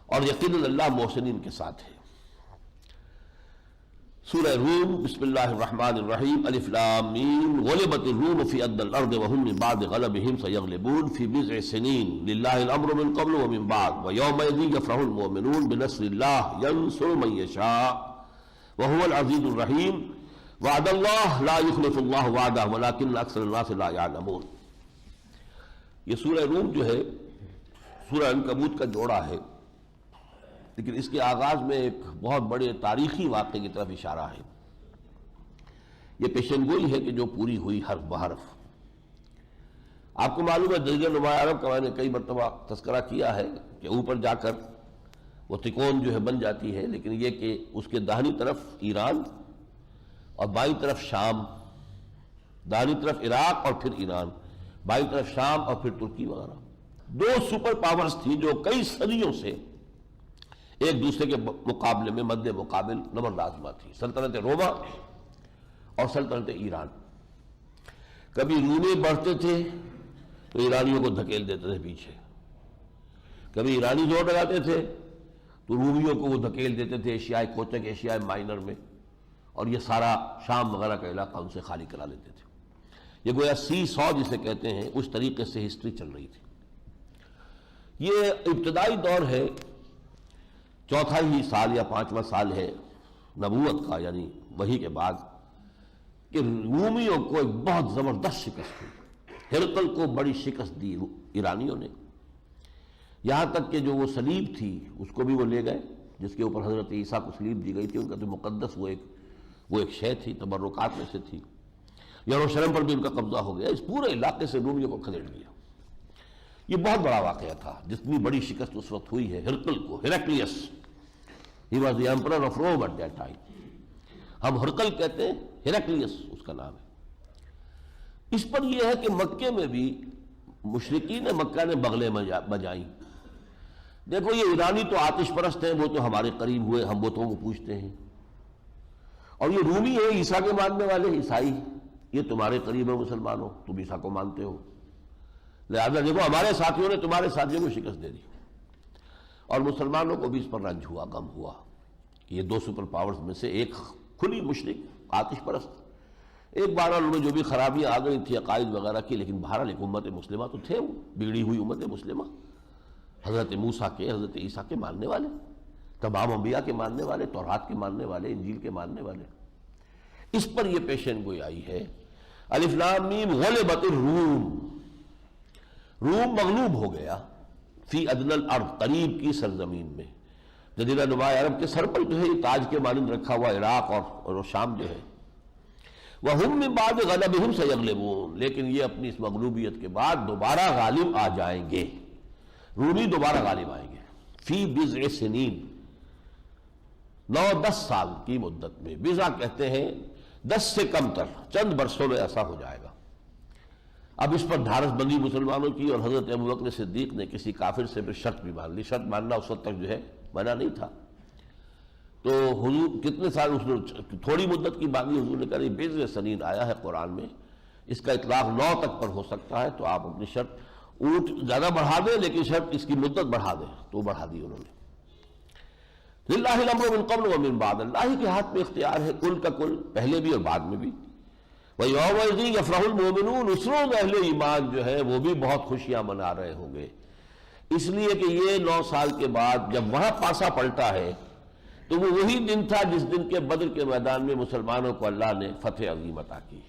اور یقیناً اللہ محسنین کے ساتھ ہے۔ سورہ روم، بسم اللہ الرحمن الرحیم، الف لام میم، غلبت الروم فی ادنی الارض وهم من بعد غلبهم سیغلبون فی بضع سنین للہ الامر من قبل ومن بعد ویومئذ یفرح المؤمنون بنصر اللہ ینصر من یشاء وهو العزیز الرحیم وعد اللہ لا یخلف اللہ وعدہ ولکن اکثر الناس لا یعلمون۔ یہ سورہ روم جو ہے سورہ عنکبوت کا جوڑا ہے، لیکن اس کے آغاز میں ایک بہت بڑے تاریخی واقعے کی طرف اشارہ ہے۔ یہ پیشن گوئی ہے کہ جو پوری ہوئی حرف بحرف۔ آپ کو معلوم ہے جزیرہ نما عرب کا میں نے کئی مرتبہ تذکرہ کیا ہے کہ اوپر جا کر وہ تکون جو ہے بن جاتی ہے، لیکن یہ کہ اس کے داہنی طرف ایران اور بائیں طرف شام، داہنی طرف عراق اور پھر ایران، بائیں طرف شام اور پھر ترکی وغیرہ، دو سپر پاورز تھی جو کئی صدیوں سے ایک دوسرے کے مقابلے میں مد مقابل نمر آزما تھی، سلطنت روما اور سلطنت ایران۔ کبھی رومی بڑھتے تھے تو ایرانیوں کو دھکیل دیتے تھے پیچھے، کبھی ایرانی زور لگاتے تھے تو رومیوں کو وہ دھکیل دیتے تھے ایشیائے کوچک، ایشیائے مائنر میں، اور یہ سارا شام وغیرہ کا علاقہ ان سے خالی کرا لیتے تھے۔ یہ گویا سی 100 جسے کہتے ہیں، اس طریقے سے ہسٹری چل رہی تھی۔ یہ ابتدائی دور ہے، چوتھا ہی سال یا 5واں سال ہے نبوت کا، یعنی وحی کے بعد، کہ رومیوں کو ایک بہت زبردست شکست ہوئی۔ ہرقل کو بڑی شکست دی ایرانیوں نے، یہاں تک کہ جو وہ صلیب تھی اس کو بھی وہ لے گئے، جس کے اوپر حضرت عیسیٰ کو صلیب دی گئی تھی، ان کا تو مقدس وہ ایک شے تھی، تبرکات میں سے تھی۔ یروشلم پر بھی ان کا قبضہ ہو گیا، اس پورے علاقے سے رومیوں کو کھدیڑ لیا۔ یہ بہت بڑا واقعہ تھا، جتنی بڑی شکست اس وقت ہوئی ہے ہرقل کو، Heraclius, he was the emperor of Rome at that time. ہم ہرقل کہتے ہیں، ہیراکلیس اس کا نام ہے۔ اس پر یہ ہے کہ مکے میں بھی مشرکین مکہ نے بغلیں بجائیں۔ دیکھو یہ ایرانی تو آتش پرست ہیں، وہ تو ہمارے قریب ہوئے، ہم بتوں کو پوجتے ہیں، اور یہ رومی ہے عیسیٰ کے ماننے والے، عیسائی، یہ تمہارے قریب ہے مسلمانوں، تم عیسیٰ کو مانتے ہو، لہذا دیکھو ہمارے ساتھیوں نے تمہارے ساتھیوں کو شکست دے دی، اور مسلمانوں کو بھی اس پر رنج ہوا، غم ہوا۔ یہ دو سپر پاورز میں سے ایک کھلی مشرک آتش پرست، ایک بار ان میں جو بھی خرابیاں آ گئی تھی عقائد وغیرہ کی، لیکن بہرحال ایک امت مسلمہ تو تھے، وہ بگڑی ہوئی امت مسلمہ، حضرت موسیٰ کے، حضرت عیسیٰ کے ماننے والے، تمام انبیاء کے ماننے والے، تورات کے ماننے والے، انجیل کے ماننے والے۔ اس پر یہ پیشن گوئی آئی ہے، الف لام میم غلبت الروم، روم مغلوب ہو گیا، فی ادنی الارض، قریب کی سرزمین میں، جزیرہ نما عرب کے سر پر جو ہے یہ تاج کے مانند رکھا ہوا عراق اور شام جو ہے، وَهُمْ مِنْ بَعْدِ غَلَبِهِمْ سَيَغْلِبُونَ، لیکن یہ اپنی اس مغلوبیت کے بعد دوبارہ غالب آ جائیں گے، رومی دوبارہ غالب آئیں گے، فی بضع سنین، 9-10 سال کی مدت میں، بضع کہتے ہیں 10 سے کم تر، چند برسوں میں ایسا ہو جائے گا۔ اب اس پر دھارس بندی مسلمانوں کی، اور حضرت ابوبکر صدیق نے کسی کافر سے پھر شرط بھی مان لی، شرط ماننا اس وقت تک جو ہے منع نہیں تھا، تو حضور کتنے سال، اس نے تھوڑی مدت کی بات حضور نے کہا، بضع سنین آیا ہے قرآن میں، اس کا اطلاق 9 تک پر ہو سکتا ہے، تو آپ اپنی شرط اونٹ زیادہ بڑھا دیں لیکن شرط اس کی مدت بڑھا دیں، تو بڑھا دی انہوں نے۔ للہ الامر من قبل ومن بعد، اللہ کے ہاتھ میں اختیار ہے کل کا کل، پہلے بھی اور بعد میں بھی۔ وَيَوْمَئِذٍ يَفْرَحُ الْمُؤْمِنُونَ، اس روز اہل ایمان جو ہے وہ بھی بہت خوشیاں منا رہے ہوں گے، اس لیے کہ یہ 9 سال کے بعد جب وہاں پاسا پلٹا ہے تو وہ وہی دن تھا جس دن کے بدر کے میدان میں مسلمانوں کو اللہ نے فتح عظیم عطا کی۔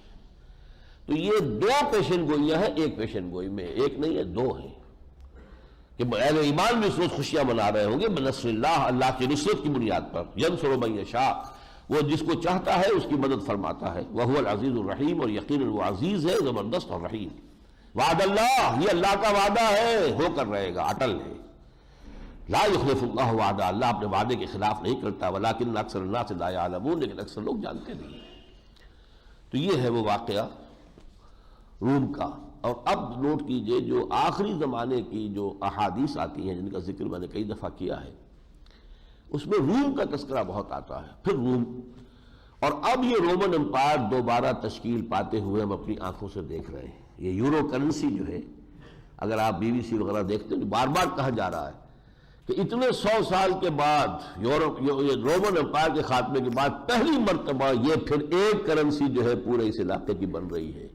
تو یہ 2 پیشن گوئیاں ہیں ایک پیشن گوئی میں، ایک نہیں ہے 2 ہیں، کہ اہل ایمان بھی اس روز خوشیاں منا رہے ہوں گے بنصر اللہ، اللہ کی نصرت کی بنیاد پر، ینصر من یشاء، وہ جس کو چاہتا ہے اس کی مدد فرماتا ہے، وہو العزیز الرحیم، اور یقیناً وہ عزیز ہے، زبردست اور رحیم۔ وعد اللہ، یہ اللہ کا وعدہ ہے، ہو کر رہے گا، اٹل ہے۔ لا یخلف اللہ وعدہ، اللہ اپنے وعدے کے خلاف نہیں کرتا، ولکن اکثر الناس لا یعلمون، لیکن اکثر لوگ جانتے نہیں۔ تو یہ ہے وہ واقعہ روم کا۔ اور اب نوٹ کیجئے جو آخری زمانے کی جو احادیث آتی ہیں، جن کا ذکر میں نے کئی دفعہ کیا ہے، اس میں روم کا تذکرہ بہت آتا ہے، پھر روم، اور اب یہ رومن امپائر دوبارہ تشکیل پاتے ہوئے ہم اپنی آنکھوں سے دیکھ رہے ہیں۔ یہ یورو کرنسی جو ہے، اگر آپ BBC وغیرہ دیکھتے ہیں، بار بار کہا جا رہا ہے کہ اتنے 100 سال کے بعد رومن امپائر کے خاتمے کے بعد پہلی مرتبہ یہ پھر ایک کرنسی جو ہے پورے اس علاقے کی بن رہی ہے۔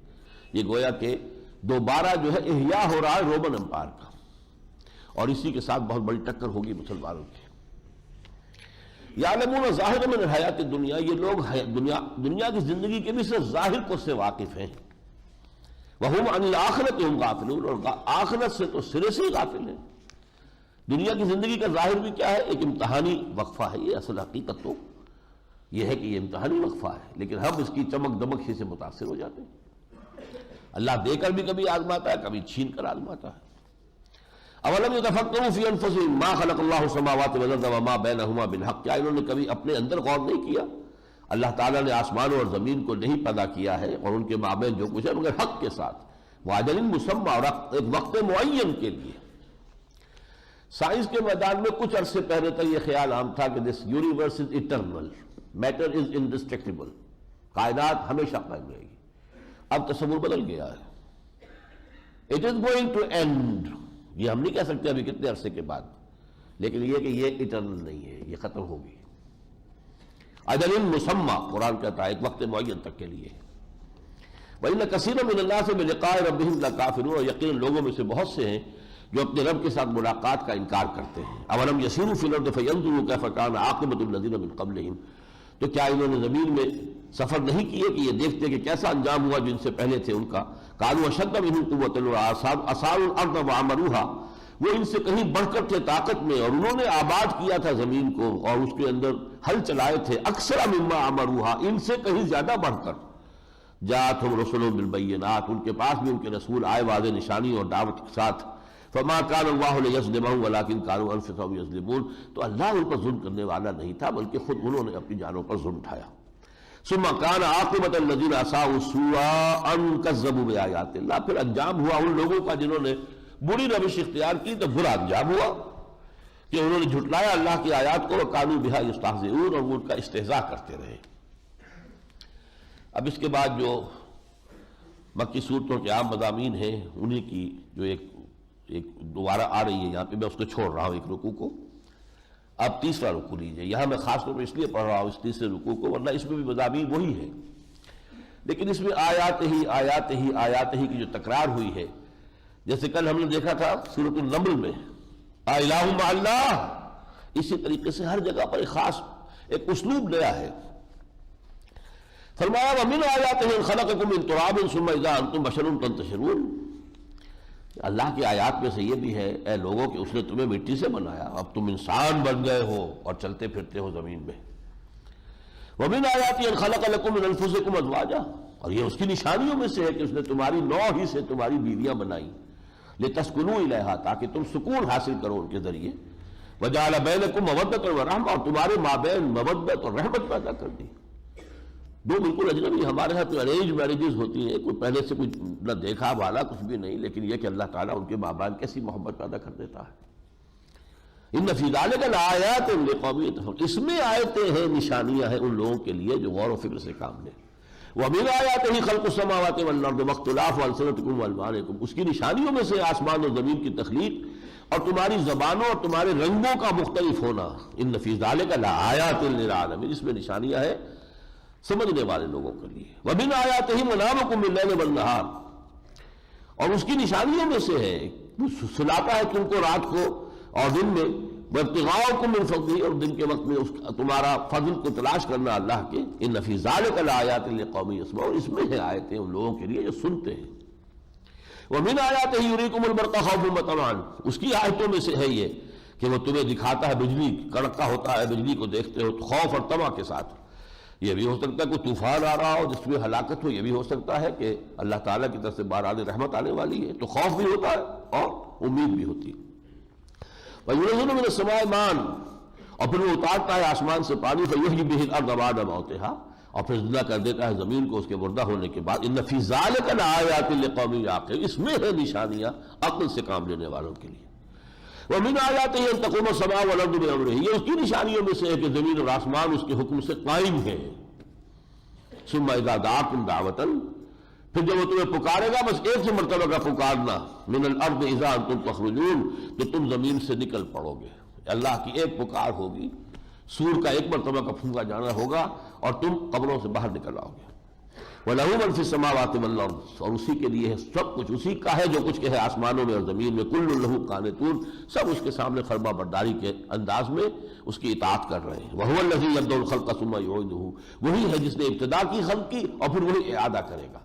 یہ گویا کہ دوبارہ جو ہے احیاء ہو رہا ہے رومن امپائر کا، اور اسی کے ساتھ بہت بڑی ٹکر ہوگی مسلمانوں کی۔ یعلمون ظاہر من الحیات الدنیا، یہ لوگ دنیا کی زندگی کے بھی صرف ظاہر کو سے واقف ہیں، وہم عن الآخرۃ ہم غافلون، اور آخرت سے تو سرے سے ہی غافل ہیں۔ دنیا کی زندگی کا ظاہر بھی کیا ہے؟ ایک امتحانی وقفہ ہے، یہ اصل حقیقت تو یہ ہے کہ یہ امتحانی وقفہ ہے، لیکن ہم اس کی چمک دمک ہی سے متاثر ہو جاتے ہیں۔ اللہ دے کر بھی کبھی آزماتا ہے، کبھی چھین کر آزماتا ہے۔ اولم یتفکروا فی انفسہم ما خلق اللہ السماوات والارض وما بینہما بالحق، کیا انہوں نے کبھی اپنے اندر غور نہیں کیا؟ اللہ تعالیٰ نے آسمانوں اور زمین کو نہیں پیدا کیا ہے اور ان کے مابین جو کچھ ہے مگر حق کے ساتھ، وَأَجَلٍ مُّسَمًّى، اور ایک وقت معین کے لیے۔ سائنس کے میدان میں کچھ عرصے پہلے تک یہ خیال عام تھا کہ this universe is eternal, matter is indestructible, کائنات ہمیشہ قائم رہے گی۔ اب تصور بدل گیا ہے، it is going to end, یہ ہم نہیں کہہ سکتے ابھی کتنے عرصے کے بعد، لیکن یہ کہ یہ اٹرنل نہیں ہے، یہ ختم ہوگی۔ اجل مسمى، قرآن کہتا ہے ایک وقت معین تک کے لیے۔ وَإِنَّ كَثِيرًا مِّنَ النَّاسِ بِلِقَاءِ رَبِّهِمْ لَكَافِرُونَ، اور یقیناً لوگوں میں سے بہت سے ہیں جو اپنے رب کے ساتھ ملاقات کا انکار کرتے ہیں۔ اولم یسیروا فی الارض فینظروا کیف کان عاقبۃ الذین من قبلہم، تو کیا انہوں نے زمین میں سفر نہیں کیے کہ یہ دیکھتے کہ کیسا انجام ہوا جن سے پہلے تھے ان کا؟ کانوا اشد منہم قوۃ واثاروا الارض وعمروها، وہ ان سے کہیں بڑھ کر تھے طاقت میں اور انہوں نے آباد کیا تھا زمین کو اور اس کے اندر ہل چلائے تھے، اکثر مما عمروها، ان سے کہیں زیادہ بڑھ کر۔ جاءتهم رسلهم بالبینات، ان کے پاس بھی ان کے رسول آئے واضح نشانی اور دعوت کے ساتھ۔ فما كان الله ليظلمهم ولكن كانوا انفسهم يظلمون، تو اللہ ان پر ظلم کرنے والا نہیں تھا بلکہ خود انہوں نے اپنی جانوں پر ظلم اٹھایا۔ ثم كان عاقبة الذين اساءوا السوء ان كذبوا بآيات اللہ، پھر انجام ہوا ان لوگوں کا جنہوں نے بری روش اختیار کی تو برا انجام ہوا کہ انہوں نے جھٹلایا اللہ کی آیات کو، وكانوا بها يستهزئون، اور وہ ان کا استہزاء کرتے رہے۔ اب اس کے بعد جو مکی صورتوں کے عام مضامین ہیں انہی کی جو ایک دوبارہ آ رہی ہے یہاں پہ، میں اس کو چھوڑ رہا ہوں ایک رکوع کو۔ اب تیسرا رکوع لیجئے، یہاں میں خاص طور پر اس لیے پڑھ رہا ہوں اس تیسرے رکوع کو، ورنہ اس میں بھی مضامین وہی ہے، لیکن اس میں آیات ہی کی جو تکرار ہوئی ہے، جیسے کل ہم نے دیکھا تھا سورۃ النمل میں الہ مع اللہ، اسی طریقے سے ہر جگہ پر ایک خاص ایک اسلوب نیا ہے۔ فرمایا وَمِنْ آیَاتِهِ أَنْ خَلَقَكُم مِّن تُرَابٍ ثُمَّ إِذَا أَنْتُمْ بَشَرٌ تَنْتَشِرُونَ، اللہ کی آیات میں سے یہ بھی ہے اے لوگوں کہ اس نے تمہیں مٹی سے بنایا، اب تم انسان بن گئے ہو اور چلتے پھرتے ہو زمین میں۔ وَمِنْ آیَاتِهِ أَنْ خَلَقَ لَكُم مِّنْ أَنفُسِكُمْ أَزْوَاجًا، اور یہ اس کی نشانیوں میں سے ہے کہ اس نے تمہاری نوع ہی سے تمہاری بیویاں بنائیں، لِتَسْكُنُوا إِلَيْهَا، تاکہ تم سکون حاصل کرو ان کے ذریعے، وَجَعَلَ بَيْنَكُم مَّوَدَّةً وَرَحْمَةً، اور تمہارے مابین مودت اور رحمت پیدا کر دی۔ دو بالکل اجنبی، ہمارے ہاں تو ارینج میرجز ہوتی ہیں، کوئی پہلے سے کوئی نہ دیکھا والا کچھ بھی نہیں، لیکن یہ کہ اللہ تعالیٰ ان کے مابین کیسی محبت پیدا کر دیتا ہے۔ ان فی ذلک لآیات لقوم یتفکرون، اس میں آیتیں ہیں، نشانیاں ہیں ان لوگوں کے لیے جو غور و فکر سے کام لیں۔ ومن آیاتہ خلق السماوات والارض واختلاف السنتکم والوانکم، اس کی نشانیوں میں سے آسمان و زمین کی تخلیق اور تمہاری زبانوں اور تمہارے رنگوں کا مختلف ہونا۔ ان فی ذلک لآیات للعالمین، اس میں نشانیاں ہیں سمجھنے والے لوگوں کے لیے۔ وَمِنْ آیَاتِهِ مَنَامُكُم بِاللَّيْلِ وَالنَّهَارِ، اور اس کی نشانیوں میں سے ہے سلاتا ہے تم کو رات کو اور دن میں، وَابْتِغَاؤُكُم مِّن فَضْلِهِ، اور دن کے وقت میں تمہارا فضل کو تلاش کرنا اللہ کے۔ إِنَّ فِي ذَلِكَ لَآيَاتٍ لِقَوْمٍ يَسْمَعُونَ، اس میں ہے آیتیں ان لوگوں کے لیے جو سنتے ہیں۔ وَمِنْ آیَاتِهِ يُرِيكُمُ الْبَرْقَ خَوْفًا وَطَمَعًا، اس کی آیتوں میں سے ہے یہ کہ وہ تمہیں دکھاتا ہے بجلی، کڑکتا ہوتا ہے بجلی کو دیکھتے ہو خوف اور طمع کے ساتھ۔ یہ بھی ہو سکتا ہے کوئی طوفان آ رہا ہو جس میں ہلاکت ہو، یہ بھی ہو سکتا ہے کہ اللہ تعالیٰ کی طرف سے باران رحمت آنے والی ہے، تو خوف بھی ہوتا ہے اور امید بھی ہوتی ہے۔ وَيُنَزِّلُ مِنَ السَّمَاءِ مَاءً، اور پھر وہ اتارتا ہے آسمان سے پانی، فَيُحْيِي بِهِ الْأَرْضَ بَعْدَ مَوْتِهَا، اور پھر زندہ کر دیتا ہے زمین کو اس کے مردہ ہونے کے بعد۔ إِنَّ فِي ذَلِكَ لَآيَاتٍ لِقَوْمٍ يَعْقِلُونَ، اس میں ہے نشانیاں عقل سے کام لینے والوں کے لیے۔ وَمِنْ آیَاتِهِ أَن تَقُومَ السَّمَاءُ وَالْأَرْضُ بِأَمْرِهِ، یہ اس کی نشانیوں میں سے ہے کہ زمین اور آسمان اس کے حکم سے قائم ہیں۔ ثم اذا دعاكم دعوة، پھر جب وہ تمہیں پکارے گا بس ایک ہی مرتبہ کا پکارنا، من الارض اذا انتم تخرجون، تو تم زمین سے نکل پڑو گے۔ اللہ کی ایک پکار ہوگی، سور کا ایک مرتبہ کا پھونکا جانا ہوگا اور تم قبروں سے باہر نکل آؤ گے۔ وَلَهُ مَن فِي السَّمَاوَاتِ وَالْأَرْضِ، اور اسی کے لیے ہے سب کچھ، اسی کا ہے جو کچھ کہ ہے آسمانوں میں اور زمین میں۔ كُلٌّ لَهُ قَانِتُونَ، سب اس کے سامنے فرما برداری کے انداز میں اس کی اطاعت کر رہے ہیں۔ وَهُوَ الَّذِي يَبْدَأُ الْخَلْقَ ثُمَّ يُعِيدُهُ، وہی ہے جس نے ابتدا کی خلق کی اور پھر وہی اعادہ کرے گا۔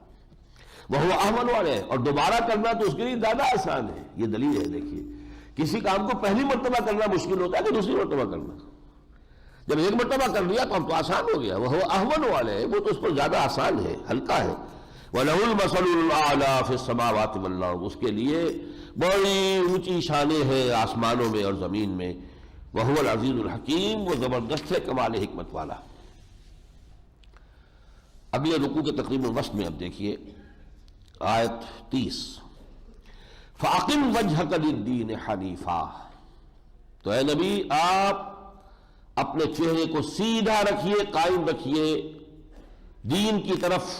وَهُوَ أَهْوَنُ عَلَيْهِ، اور دوبارہ کرنا تو اس کے لیے زیادہ آسان ہے۔ یہ دلیل ہے، دیکھیے کسی کام کو پہلی مرتبہ کرنا مشکل ہوتا ہے کہ دوسری مرتبہ کرنا، جب ایک مرتبہ کر لیا تو اب تو آسان ہو گیا۔ وہ احون والے، وہ تو اس پر زیادہ آسان ہے، ہلکا ہے۔ وَلَهُ الْمَثَلُ الْأَعْلَىٰ فِي السَّمَاوَاتِ وَالْأَرْضِ، اس کے لیے بڑی اونچی شانیں ہیں آسمانوں میں اور زمین میں. وَهُوَ الْعَزِيزُ الْحَكِيمُ، وہ زبردست ہے کمال حکمت والا. اگلے رکوع کے تقریباً وسط میں اب دیکھیے آیت 30. فَأَقِمْ وَجْهَكَ لِلدِّينِ حَنِيفًا، تو اے نبی آپ اپنے چہرے کو سیدھا رکھیے، قائم رکھیے دین کی طرف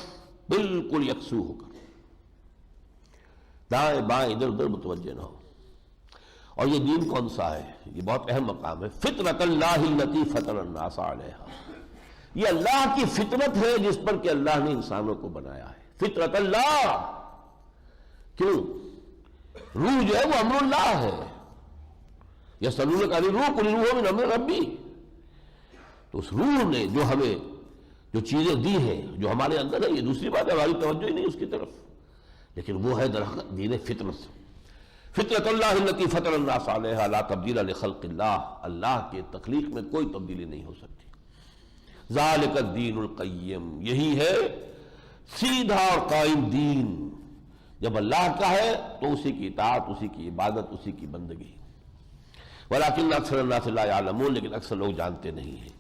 بالکل یکسو ہو کر، دائیں بائیں ادھر ادھر متوجہ نہ ہو. اور یہ دین کون سا ہے؟ یہ بہت اہم مقام ہے. فطرت اللہ التی فطر الناس علیہا، یہ اللہ کی فطرت ہے جس پر کہ اللہ نے انسانوں کو بنایا ہے. فطرت اللہ، کیوں؟ روح جو ہے وہ امر اللہ ہے. یسألونک عن الروح قل الروح من امر ربی، تو اس روح نے جو ہمیں جو چیزیں دی ہیں جو ہمارے اندر ہے، یہ دوسری بات ہے، ہماری توجہ ہی نہیں اس کی طرف، لیکن وہ ہے درحقیقت دین فطرت. فطرت اللہ التی فطر الناس علیہا لا تبدیل لخلق اللہ، اللہ کے تخلیق میں کوئی تبدیلی نہیں ہو سکتی. ذالک الدین القیم، یہی ہے سیدھا اور قائم دین. جب اللہ کا ہے تو اسی کی اطاعت، اسی کی عبادت، اسی کی بندگی. ولکن اکثر الناس لا یعلمون، لیکن اکثر لوگ جانتے نہیں ہیں.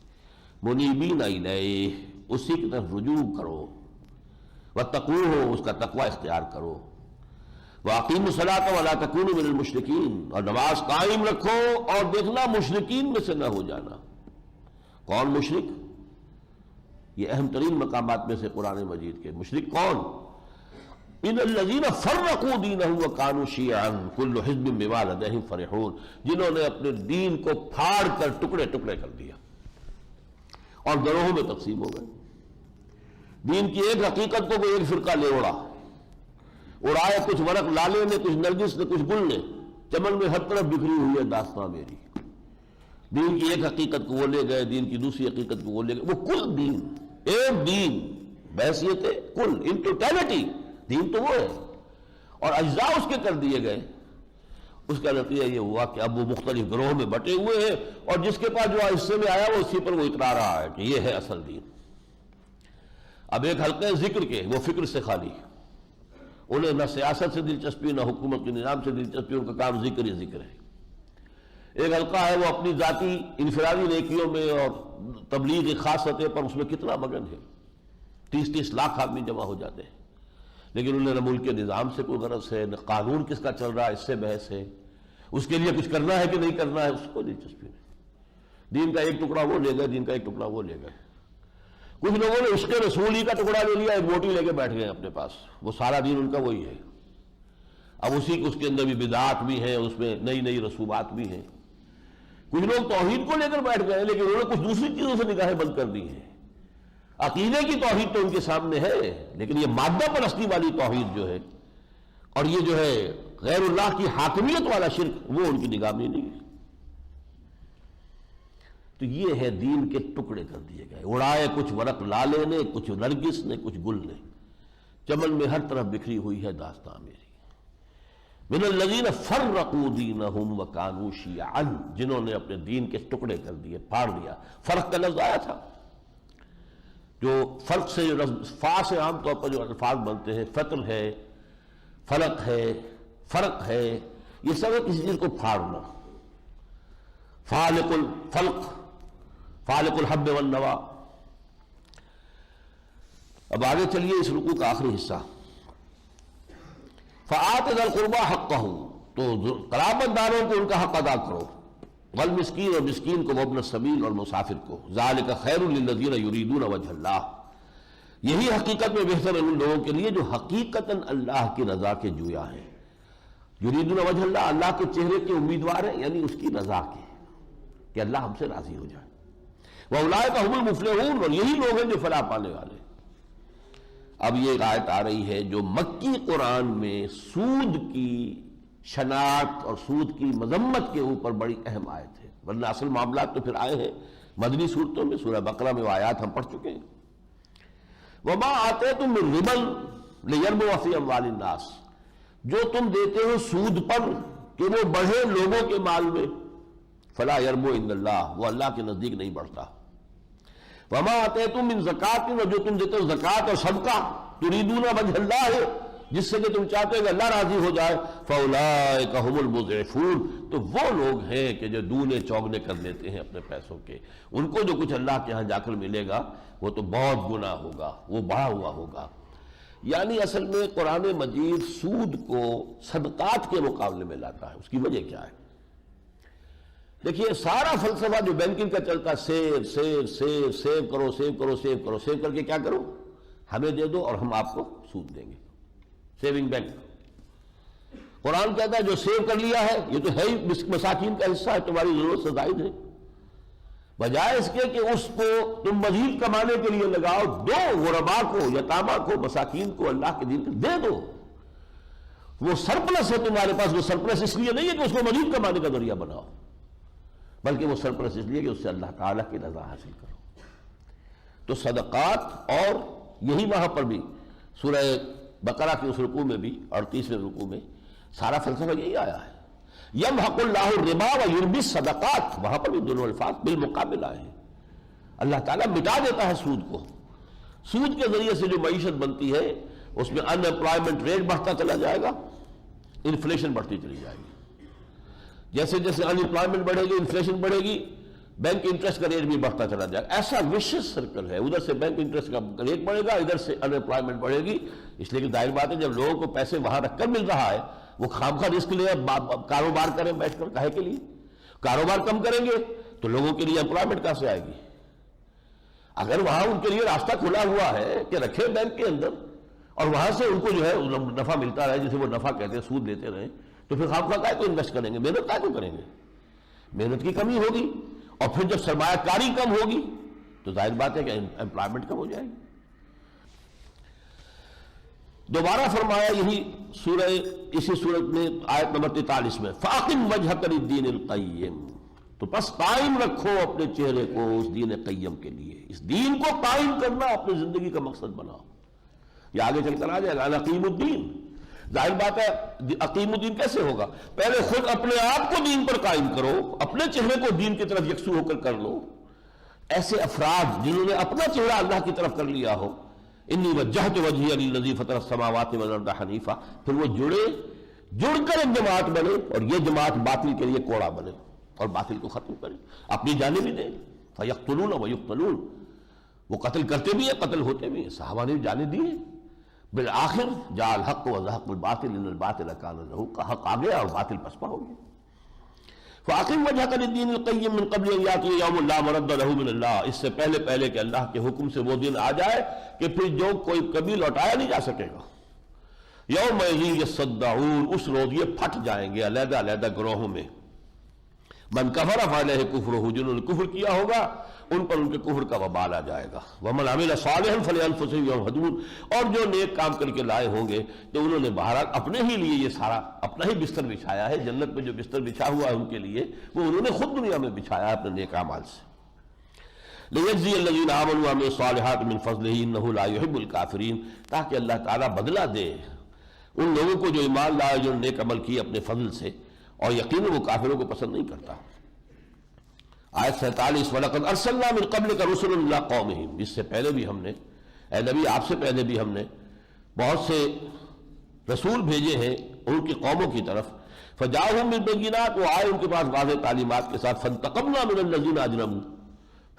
منیبین الیہ، اسی کی طرف رجوع کرو. واتقوہ، اس کا تقوی اختیار کرو. واقیموا الصلاۃ ولا تکونوا من المشرکین، اور نماز قائم رکھو اور دیکھنا مشرکین میں سے نہ ہو جانا. کون مشرک؟ یہ اہم ترین مقامات میں سے قرآن مجید کے. مشرک کون؟ ان الذین فرقوا دینہم وکانوا شیعا کل حزب بما لدیہم فرحون، جنہوں نے اپنے دین کو پھاڑ کر ٹکڑے ٹکڑے کر دیا اور گروہوں میں تقسیم ہو گئے. دین کی ایک حقیقت کو کوئی ایک فرقہ لے اڑائے کچھ ورق لالے نے، کچھ نرگس نے، کچھ گل نے، چمن میں ہر طرف بکھری ہوئی ہے داستان میری. دین کی ایک حقیقت کو وہ لے گئے، دین کی دوسری حقیقت کو وہ لے گئے. وہ کل دین، ایک دین بحیثیت کل، ان ٹوٹیلٹی دین تو وہ ہے، اور اجزاء اس کے کر دیے گئے. اس کا نتیجہ یہ ہوا کہ اب وہ مختلف گروہوں میں بٹے ہوئے ہیں، اور جس کے پاس جو حصے میں آیا وہ اسی پر وہ اترا رہا ہے کہ یہ ہے اصل دین. اب ایک حلقے ذکر کے، وہ فکر سے خالی، انہیں نہ سیاست سے دلچسپی نہ حکومت کے نظام سے دلچسپی، ان کا کام ذکر ہی ذکر ہے. ایک حلقہ ہے وہ اپنی ذاتی انفرادی نیکیوں میں اور تبلیغ خاص سطح پر اس میں کتنا مگن ہے. 30-30 لاکھ آدمی جمع ہو جاتے ہیں، لیکن انہیں نہ ملک کے نظام سے کوئی غرض ہے، نہ قانون کس کا چل رہا ہے اس سے بحث ہے، اس کے لیے کچھ کرنا ہے کہ نہیں کرنا ہے اس کو دلچسپی نہیں. دین کا ایک ٹکڑا وہ لے گئے، دین کا ایک ٹکڑا وہ لے گئے. کچھ لوگوں نے عشق رسول ہی کا ٹکڑا لے لیا، ایک موٹی لے کے بیٹھ گئے اپنے پاس، وہ سارا دین ان کا وہی ہے. اب اس کے اندر بھی بدعات بھی ہیں، اس میں نئی نئی رسومات بھی ہیں. کچھ لوگ توحید کو لے کر بیٹھ گئے، لیکن انہوں نے کچھ دوسری چیزوں سے نگاہیں بند کر دی ہیں. عقیدے کی توحید تو ان کے سامنے ہے، لیکن یہ مادہ پرستی والی توحید جو ہے، اور یہ جو ہے غیر اللہ کی حاکمیت والا شرک، وہ ان کی نگاہ میں نہیں ہے. تو یہ ہے دین کے ٹکڑے کر دیے گئے، اڑائے کچھ ورق لالے نے، کچھ نرگس نے، کچھ گل نے، چمن میں ہر طرف بکھری ہوئی ہے داستان میری. من الذین فرقوا دینہم وکانوا شیعا، جنہوں نے اپنے دین کے ٹکڑے کر دیے، پھاڑ دیا. فرق کا لفظ آیا تھا، جو فرق سے جو فا سے عام طور پر جو الفاظ بنتے ہیں، فطر ہے، فلق ہے، فرق ہے، یہ سب ہے کسی چیز کو پھاڑنا. فالق الفلق، فالق الحب والنوا. اب آگے چلیے اس رکوع کا آخری حصہ. فآت ذی القربى حقہ، تو قرابت داروں کو ان کا حق ادا کرو. والمسکین، اور مسکین کو، وابن السبیل، اور مسافر کو. ذالک خیر للذین یریدون وجہ اللہ، یہی حقیقت میں بہتر ہے ان لوگوں کے لیے جو حقیقتاً اللہ کی رضا کے جویا ہیں. یریدون وجہ اللہ، اللہ کے چہرے کے امیدوار ہیں، یعنی اس کی رضا کے، کہ اللہ ہم سے راضی ہو جائے. وَأُولَٰئِکَ هُمُ الْمُفْلِحُونَ، اور یہی لوگ ہیں جو فلاح پانے والے. اب یہ ایک آیت آ رہی ہے جو مکی قرآن میں سود کی شناعت اور سود کی مذمت کے اوپر بڑی اہم آیت ہے، ورنہ اصل معاملات تو پھر آئے ہیں مدنی صورتوں میں. سورہ بقرہ میں وہ آیات ہم پڑھ چکے ہیں. وَمَا آتَيْتُم مِّن رِبًا لِيَرْبُوَ فِي أَمْوَالِ النَّاسِ، جو تم دیتے ہو سود پر کہ وہ بڑھے لوگوں کے مال میں، فلا یربو عند اللہ، وہ اللہ کے نزدیک نہیں بڑھتا. وما آتیتم من زکات، اور جو تم دیتے ہو زکات اور صدقہ، تریدون وجہ اللہ، جس سے کہ تم چاہتے ہو کہ اللہ راضی ہو جائے، فاولئک ھم المضعفون، تو وہ لوگ ہیں کہ جو دونے چوگنے کر لیتے ہیں اپنے پیسوں کے، ان کو جو کچھ اللہ کے ہاں جا کر ملے گا وہ تو بہت گنا ہوگا، وہ بڑا ہوا ہوگا۔ یعنی اصل میں قرآن مجید سود کو صدقات کے مقابلے میں لاتا ہے۔ اس کی وجہ کیا ہے؟ دیکھیے سارا فلسفہ جو بینکنگ کا چلتا ہے، سیو سیو سیو سیو کرو، سیو کرو، سیو کرو، سیو کر کے کیا کرو، ہمیں دے دو اور ہم آپ کو سود دیں گے، سیونگ بینک۔ قرآن کہتا ہے جو سیو کر لیا ہے یہ تو ہے ہی مساکین کا حصہ ہے، تمہاری ضرورت سے زائد ہے، بجائے اس کے کہ اس کو تم مزید کمانے کے لیے لگاؤ، دو غربا کو، یتامہ کو، مساکین کو اللہ کے دین کو دے دو۔ وہ سرپلس ہے تمہارے پاس، وہ سرپلس اس لیے نہیں ہے کہ اس کو مزید کمانے کا ذریعہ بناؤ، بلکہ وہ سرپلس اس لیے کہ اس سے اللہ تعالیٰ کی رضا حاصل کرو۔ تو صدقات، اور یہی وہاں پر بھی سورہ بقرہ کے اس رکوع میں بھی اور 30ویں رکوع میں سارا فلسفہ یہی آیا ہے، یمحق اللہ الربا ویربی الصدقات، وہاں پر بھی دونوں الفاظ بالمقابل آئے ہیں۔ اللہ تعالیٰ مٹا دیتا ہے سود کو۔ سود کے ذریعے سے جو معیشت بنتی ہے اس میں ان امپلائمنٹ ریٹ بڑھتا چلا جائے گا، انفلیشن بڑھتی چلی جائے گی، جیسے جیسے ان امپلائمنٹ بڑھے گی انفلیشن بڑھے گی، بینک انٹرسٹ کا ریٹ بھی بڑھتا چلا جائے گا۔ ایسا وشیس سرکل ہے، ادھر سے بینک انٹرسٹ کا ریٹ بڑھے گا، ادھر سے ان امپلائمنٹ بڑھے گی، اس لیے کہ ظاہر بات ہے جب لوگوں کو پیسے وہاں رکھ کر مل رہا ہے وہ خامخواہ رسک لے کاروبار کریں بیٹھ کر، کہے کے لیے کاروبار کم کریں گے تو لوگوں کے لیے امپلائمنٹ کہاں سے آئے گی؟ اگر وہاں ان کے لیے راستہ کھلا ہوا ہے کہ رکھے بینک کے اندر اور وہاں سے ان کو جو ہے نفع ملتا رہے، جسے وہ نفع کہتے ہیں، سود لیتے رہیں، تو پھر خامخواہ کائے کو انویسٹ کریں گے، محنت کائے کو کریں گے؟ محنت کی کمی ہوگی، اور پھر جب سرمایہ کاری کم ہوگی تو ظاہر بات ہے کہ امپلائمنٹ کم ہو جائے گی۔ دوبارہ فرمایا یہی سورہ، اسی سورت میں آیت نمبر 43 میں، فَأَقِمْ وَجْهَكَ لِلدِّينِ الْقَيِّمِ، تو بس قائم رکھو اپنے چہرے کو اس دین قیم کے لیے، اس دین کو قائم کرنا اپنی زندگی کا مقصد بناؤ۔ یہ آگے چل کر آ جائے گا اقیم الدین۔ ظاہر بات ہے اقیم الدین کیسے ہوگا؟ پہلے خود اپنے آپ کو دین پر قائم کرو، اپنے چہرے کو دین کی طرف یکسو ہو کر لو۔ ایسے افراد جنہوں نے اپنا چہرہ اللہ کی طرف کر لیا ہو، انی وجہت وجہی للذی فطر السماوات والارض حنیفا، پھر وہ جڑ کر ایک جماعت بنے، اور یہ جماعت باطل کے لیے کوڑا بنے اور باطل کو ختم کرے، اپنی جانیں بھی دیں۔ فیقتلون ویقتلون، وہ قتل کرتے بھی ہیں، قتل ہوتے بھی ہیں، صحابہ نے جانیں دی ہیں۔ بالآخر جاء الحق وزهق الباطل ان الباطل كان زهوقا، حق آ گیا اور باطل پسپا ہو گیا۔ فاقم وجهك للدين القيم من قبل ان ياتي يوم لا مرد له من الله، اس سے پہلے کہ اللہ کے حکم سے وہ دن آ جائے کہ پھر جو کوئی کبھی لوٹایا نہیں جا سکے گا۔ یوم یصدعون، اس روز یہ پھٹ جائیں گے علیحدہ علیحدہ گروہوں میں۔ من کفر فعلیہ کفرہ، جنہوں نے کفر کیا ہوگا ان پر ان کے کفر کا وبال آ جائے گا۔ ومن عمل صالحا فلانفسهم یمہدون، اور جو نیک کام کر کے لائے ہوں گے تو انہوں نے بہرحال اپنے ہی لیے یہ سارا اپنا ہی بستر بچھایا ہے، جنت میں جو بستر بچھا ہوا ہے ان کے لیے وہ انہوں نے خود دنیا میں بچھایا ہے اپنے نیک اعمال سے۔ لیجزی الذین آمنوا وعملوا الصالحات من فضلہ انہ لا یحب الکافرین، تاکہ اللہ تعالیٰ بدلہ دے ان لوگوں کو جو ایمان لائے، جو نیک عمل کیے اپنے فضل سے، اور یقیناً وہ کافروں کو پسند نہیں کرتا۔ آیت 47، وَلَقَدْ أَرْسَلْنَا مِن قَبْلِكَ رُسُلًا إِلَىٰ قَوْمِهِمْ، اس سے پہلے بھی ہم نے، اے نبی آپ سے پہلے بھی ہم نے بہت سے رسول بھیجے ہیں ان کی قوموں کی طرف، فَجَاءُوهُم بِالْبَيِّنَاتِ، وہ آئے ان کے پاس واضح تعلیمات کے ساتھ، فَانْتَقَمْنَا مِنَ الَّذِينَ أَجْرَمُوا،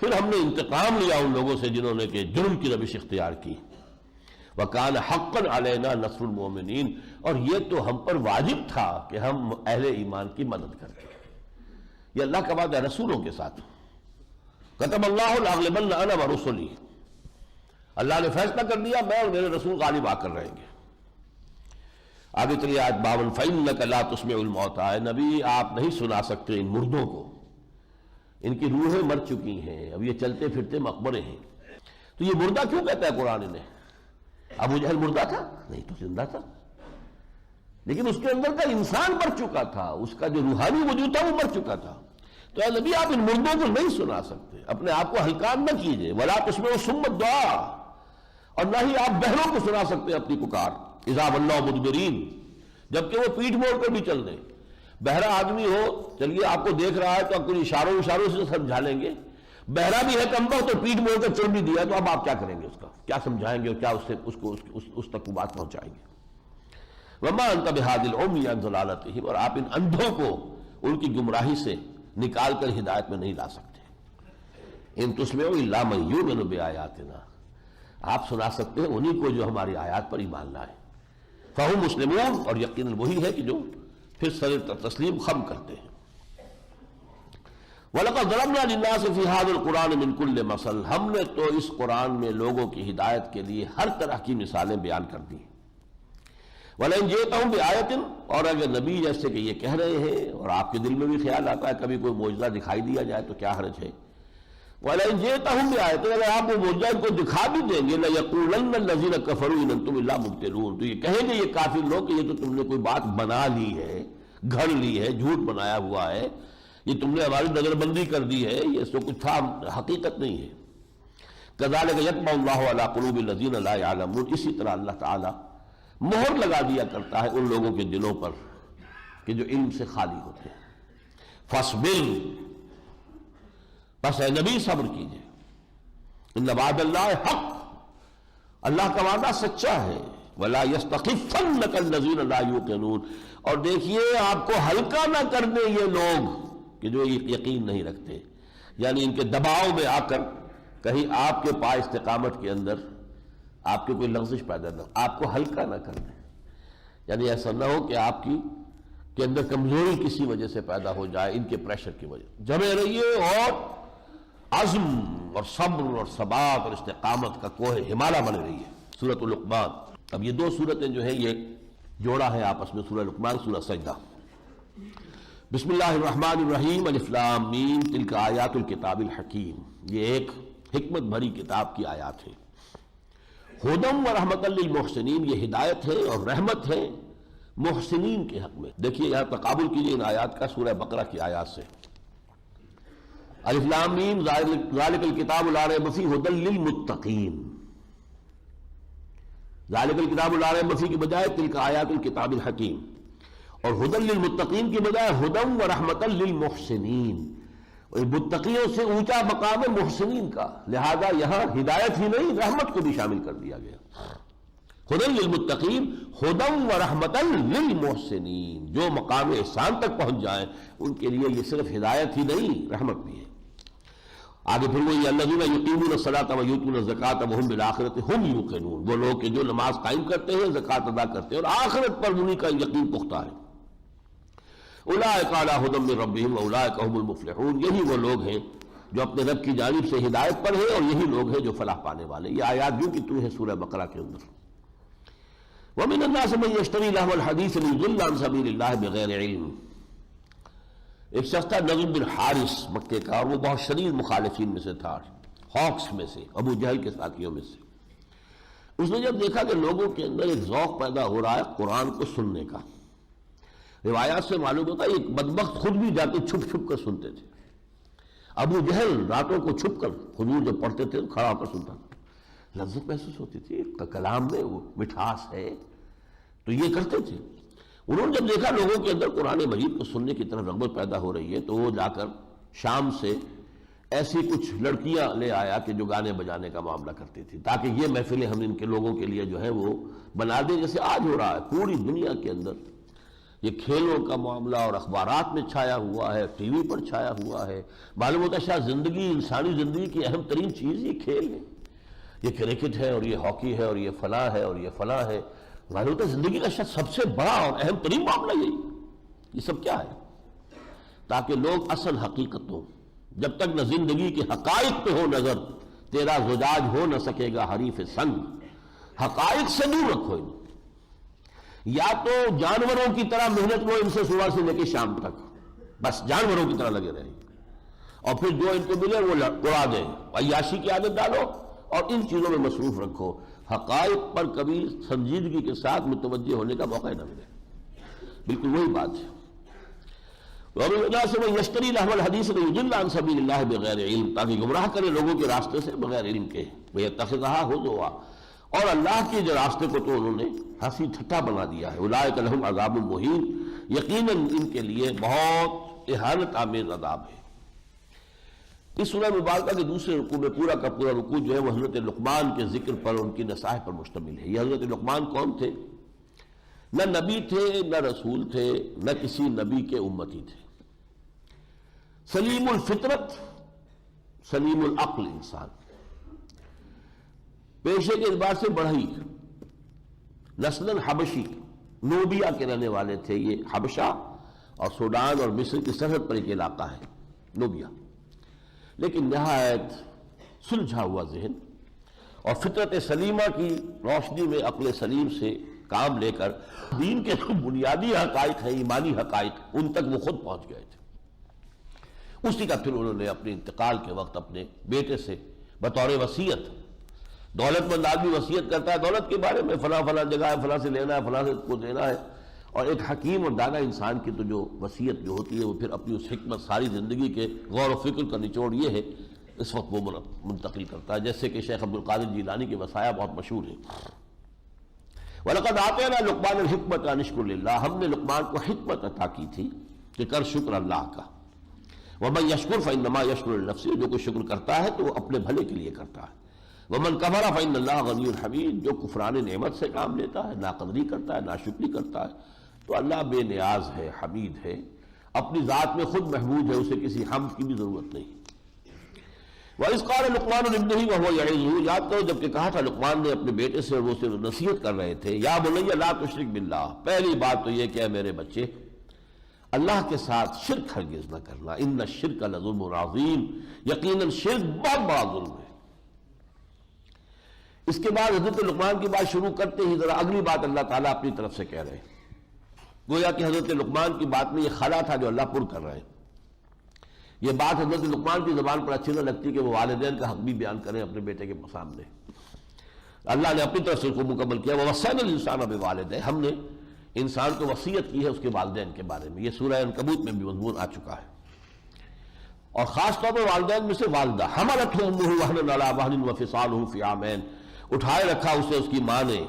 پھر ہم نے انتقام لیا ان لوگوں سے جنہوں نے کہ جرم کی روش اختیار کی۔ وَكَانَ حَقًّا عَلَيْنَا نَصْرُ الْمُؤْمِنِينَ، اور یہ تو ہم پر واجب تھا کہ ہم اہل ایمان کی مدد کرتے۔ یہ اللہ کا وعدہ ہے رسولوں کے ساتھ، کتب اللہ لأغلبن انا ورسلی، اللہ نے فیصلہ کر دیا میں اور میرے رسول غالب آ کر رہیں گے۔ آگے چلیے آیت 52، فإنک لا تسمع الموتى، اے نبی آپ نہیں سنا سکتے ان مردوں کو، ان کی روحیں مر چکی ہیں، اب یہ چلتے پھرتے مقبرے ہیں۔ تو یہ مردہ کیوں کہتا ہے قرآن نے؟ ابو جہل مردہ تھا؟ نہیں تو زندہ تھا، لیکن اس کے اندر کا انسان مر چکا تھا، اس کا جو روحانی وجود تھا وہ مر چکا تھا۔ تو اے نبی آپ ان مردوں کو نہیں سنا سکتے، اپنے آپ کو ہلکان نہ کیجئے، ولا تسمعوا الصم الدعاء، اور نہ ہی آپ بہروں کو سنا سکتے اپنی پکار، اذا ولوا مدبرین، جبکہ وہ پیٹھ موڑ کر بھی چل دیں۔ بہرا آدمی ہو، چلیے آپ کو دیکھ رہا ہے تو آپ کو اشاروں سے سمجھا لیں گے، بہرا بھی ہے کمبخت تو پیٹ موڑ کر چل بھی دیا، تو اب آپ کیا کریں گے؟ اس کا کیا سمجھائیں گے اور کیا اس تک وہ بات پہنچائیں گے؟ وما انت بہادی العمی عن ضلالتہم، اور آپ ان اندھوں کو ان کی گمراہی سے نکال کر ہدایت میں نہیں لا سکتے۔ ان تسمع الا من یؤمن بآیاتنا، آپ سنا سکتے ہیں انہی کو جو ہماری آیات پر ایمان لائے۔ فہم مسلمون، اور یقیناً وہی ہے کہ جو پھر سر تسلیم خم کرتے ہیں۔ وَلَقَدْ ضَرَبْنَا لِلنَّاسِ فِي هَذَا الْقُرْآنِ مِنْ كُلِّ مَثَلٍ، ہم نے تو اس قرآن میں لوگوں کی ہدایت کے لیے ہر طرح کی مثالیں بیان کر دی۔ وَلَئِنْ جِئْتَهُمْ بِآیَةٍ، اور اگر نبی جیسے کہ یہ کہہ رہے ہیں اور آپ کے دل میں بھی خیال آتا ہے کبھی کوئی معجزہ دکھائی دیا جائے تو کیا حرج ہے، وَلَئِنْ جِئْتَهُمْ بِآیَةٍ، اگر آپ وہ معجزہ کو دکھا بھی دیں گے لَيَقُولَنَّ الَّذِينَ كَفَرُوا إِنْ أَنْتُمْ إِلَّا مُبْطِلُونَ، تو یہ کہیں گے یہ کافر لوگ کہ یہ تو تم نے کوئی بات بنا لی ہے، گھڑ لی ہے، جھوٹ بنایا ہوا ہے، یہ تم نے ہماری نظر بندی کر دی ہے، یہ تو کچھ تھا، حقیقت نہیں ہے۔ كَذَلِكَ يَطْبَعُ اللَّهُ عَلَىٰ قُلُوبِ الَّذِينَ لَا يَعْلَمُونَ، اسی طرح اللہ تعالیٰ مہر لگا دیا کرتا ہے ان لوگوں کے دلوں پر کہ جو علم سے خالی ہوتے ہیں۔ فَاصْبِرْ، بس اے نبی صبر کیجئے، ان وعد اللہ حق، اللہ کا وعدہ سچا ہے۔ وَلَا يَسْتَخِفَّنَّكَ الَّذِينَ لَا يُوقِنُونَ، اور دیکھیے آپ کو ہلکا نہ کر دیں یہ لوگ کہ جو یقین نہیں رکھتے، یعنی ان کے دباؤ میں آ کر کہیں آپ کے پا استقامت کے اندر آپ کے کوئی لغزش پیدا نہ ہو، آپ کو ہلکا نہ کر دیں، یعنی ایسا نہ ہو کہ آپ کے اندر کمزوری کسی وجہ سے پیدا ہو جائے، ان کے پریشر کی وجہ۔ جمے رہیے اور عزم اور صبر اور ثبات اور استقامت کا کوہ ہمالیہ بنے رہی ہے۔ سورۃ لقمان، اب یہ دو سورتیں جو ہیں یہ جوڑا ہے آپس میں، سورہ لقمان، سورہ سجدہ۔ بسم اللہ الرحمن الرحیم، الف لام میم، تلک آیات الکتاب الحکیم، یہ ایک حکمت بھری کتاب کی آیات ہیں۔ ہدی و رحمۃ للمحسنین، یہ ہدایت ہے اور رحمت ہے محسنین کے حق میں۔ دیکھیے یہاں تقابل کیجیے ان آیات کا سورہ بقرہ کی آیات سے۔ الف لام میم ذالک الکتاب لا ریب فیہ ھدی للمتقین، ذالک الکتاب لا ریب فیہ کی بجائے تلک آیات الکتاب الحکیم، اور ھدی للمتقین کی بجائے ھدی و رحمۃ للمحسنین، متقیوں سے اونچا مقام ہے محسنین کا، لہذا یہاں ہدایت ہی نہیں رحمت کو بھی شامل کر دیا گیا۔ ھدی للمتقین ھدی و رحمۃ للمحسنین، جو مقام احسان تک پہنچ جائیں ان کے لیے یہ صرف ہدایت ہی نہیں رحمت بھی ہے۔ آگے پھر وہی الذین یقیمون الصلاۃ و یؤتون الزکاۃ وہم بالآخرۃ ہم یوقنون، وہ لوگ کہ جو نماز قائم کرتے ہیں، زکوٰۃ ادا کرتے ہیں اور آخرت پر انہی کا یقین پختہ ہے۔ اولئک علی ھدی من ربہم واولئک ھم المفلحون، یہی وہ لوگ ہیں جو اپنے رب کی جانب سے ہدایت پر ہیں اور یہی لوگ ہیں جو فلاح پانے والے۔ یہ آیات جو کہ تو ہے سورہ بقرہ کے اندر۔ ومن الناس من یشتری لہو الحدیث لیضل عن سبیل اللہ بغیر علم، ایک شخص تھا نضر بن حارث مکے کا، اور وہ بہت شدید مخالفین میں سے تھا، ہاکس میں سے، ابو جہل کے ساتھیوں میں سے۔ اس نے جب دیکھا کہ لوگوں کے اندر ایک ذوق پیدا ہو رہا ہے قرآن کو سننے کا، روایات سے معلوم ہوتا ہے ایک بدبخت خود بھی جا کے چھپ چھپ کر سنتے تھے۔ ابو جہل راتوں کو چھپ کر حضور جب پڑھتے تھے کھڑا ہو کر سنتا تھا، لذت محسوس ہوتی تھی، کلام میں وہ مٹھاس ہے، تو یہ کرتے تھے۔ انہوں نے جب دیکھا لوگوں کے اندر قرآن مجید کو سننے کی طرف رغبت پیدا ہو رہی ہے تو وہ جا کر شام سے ایسی کچھ لڑکیاں لے آیا کہ جو گانے بجانے کا معاملہ کرتی تھی، تاکہ یہ محفلیں ہم ان کے لوگوں کے لیے جو ہے وہ بنا دیں، جیسے آج ہو رہا ہے پوری دنیا کے اندر۔ یہ کھیلوں کا معاملہ اور اخبارات میں چھایا ہوا ہے، ٹی وی پر چھایا ہوا ہے، معلوم ہوتا ہے شاید زندگی، انسانی زندگی کی اہم ترین چیز یہ کھیل ہے، یہ کرکٹ ہے اور یہ ہاکی ہے اور یہ فلاں ہے اور یہ فلاں ہے، معلوم ہوتا ہے زندگی کا شاید سب سے بڑا اور اہم ترین معاملہ یہی، یہ سب کیا ہے؟ تاکہ لوگ اصل حقیقتوں، جب تک نہ زندگی کے حقائق پہ ہو نظر، تیرا زجاج ہو نہ سکے گا حریف سنگ، حقائق سے دور رکھو انہیں، یا تو جانوروں کی طرح محنت کرو ان سے صبح سے لے کے شام تک، بس جانوروں کی طرح لگے رہیں، اور پھر جو ان کو ملے وہ اڑا دیں، عیاشی کی عادت ڈالو اور ان چیزوں میں مصروف رکھو، حقائق پر کبھی سنجیدگی کے ساتھ متوجہ ہونے کا موقع نہ ملے۔ بالکل وہی بات ہے۔ وَمِنَ النَّاسِ مَن یشتری لہو الحدیث لیضل عن سبیل اللہ بغیر علم، تاکہ گمراہ کرے لوگوں کے راستے سے بغیر علم کے، وَيَتَّخِذَهَا ہُزُوًا، اور اللہ کے جو راستے کو تو انہوں نے ہنسی ٹھٹا بنا دیا ہے۔ اولئک لہم عذاب مہین، یقیناً ان کے لیے بہت اہانت آمیز عذاب ہے۔ اس سورہ مبارکہ کے دوسرے رکوع میں پورا کا پورا رکوع جو ہے وہ حضرت لقمان کے ذکر پر، ان کی نصائح پر مشتمل ہے۔ یہ حضرت لقمان کون تھے؟ نہ نبی تھے، نہ رسول تھے، نہ کسی نبی کے امتی تھے، سلیم الفطرت، سلیم العقل انسان، پیشے کے اعتبار سے بڑھئی، نسلاً حبشی، نوبیا کے رہنے والے تھے۔ یہ حبشہ اور سوڈان اور مصر کی سرحد پر ایک علاقہ ہے نوبیا، لیکن نہایت سلجھا ہوا ذہن اور فطرت سلیمہ کی روشنی میں عقل سلیم سے کام لے کر دین کے جو بنیادی حقائق ہیں، ایمانی حقائق، ان تک وہ خود پہنچ گئے تھے۔ اسی کا پھر انہوں نے اپنے انتقال کے وقت اپنے بیٹے سے بطور وصیت، دولت مند آدمی وصیت کرتا ہے دولت کے بارے میں، فلاں فلاں جگہ ہے، فلاں سے لینا ہے، فلاں سے کو دینا ہے، اور ایک حکیم اور دانا انسان کی تو جو وصیت جو ہوتی ہے وہ پھر اپنی اس حکمت ساری زندگی کے غور و فکر کا نچوڑ یہ ہے، اس وقت وہ منتقل کرتا ہے، جیسے کہ شیخ عبد القادر جیلانی کے وصایا بہت مشہور ہیں۔ وَلَقَدْ آتَيْنَا لُقْمَانَ الْحِكْمَةَ أَنِ اشْكُرْ لِلَّهِ، ہم نے لقمان کو حکمت عطا کی تھی کہ کر شکر اللہ کا۔ وَمَنْ يَشْكُرْ فَإِنَّمَا يَشْكُرُ لِنَفْسِهِ، جو کوئی شکر کرتا ہے تو وہ اپنے بھلے کے لیے کرتا ہے۔ وَمَنْ كَفَرَ فَإِنَّ اللَّهَ غَنِيٌّ حَمِيدٌ، جو کفران نعمت سے کام لیتا ہے، ناقدری کرتا ہے، ناشکری کرتا ہے، تو اللہ بے نیاز ہے، حمید ہے، اپنی ذات میں خود محمود ہے، اسے کسی حمد کی بھی ضرورت نہیں۔ وَإِذْ قَالَ لُقْمَانُ لِابْنِهِ وَهُوَ يَعِظُهُ، یاد کرو جب کہ کہا تھا لقمان نے اپنے بیٹے سے، اور وہ اسے نصیحت کر رہے تھے، یا بنی لا تشرک باللہ، پہلی بات تو یہ کہ اے میرے بچے اللہ کے ساتھ شرک ہرگز نہ کرنا، ان الشرک لظلم عظیم، یقیناً شرک بہت بڑا ظلم ہے۔ اس کے بعد حضرت لقمان کی بات شروع کرتے ہی ذرا اگلی بات اللہ تعالیٰ اپنی طرف سے کہہ رہے ہیں، گویا کہ حضرت لقمان کی بات میں یہ خلا تھا جو اللہ پر کر رہے ہیں۔ یہ بات حضرت لقمان کی زبان پر اچھی نہ لگتی کہ وہ والدین کا حق بھی بیان کریں اپنے بیٹے کے سامنے۔ اللہ نے اپنی طرف سے اس کو مکمل کیا، وَوَصَّيْنَا الْإِنسَانَ بِوَالِدَيْهِ، ہم نے انسان کو وصیت کی ہے اس کے والدین کے بارے میں، یہ سورہ عنکبوت میں بھی مضمون آ چکا ہے، اور خاص طور پر والدین میں سے والدہ، حملتہ امہ وہنا علی وہن وفصالہ فی عامین، اٹھائے رکھا اسے اس کی ماں نے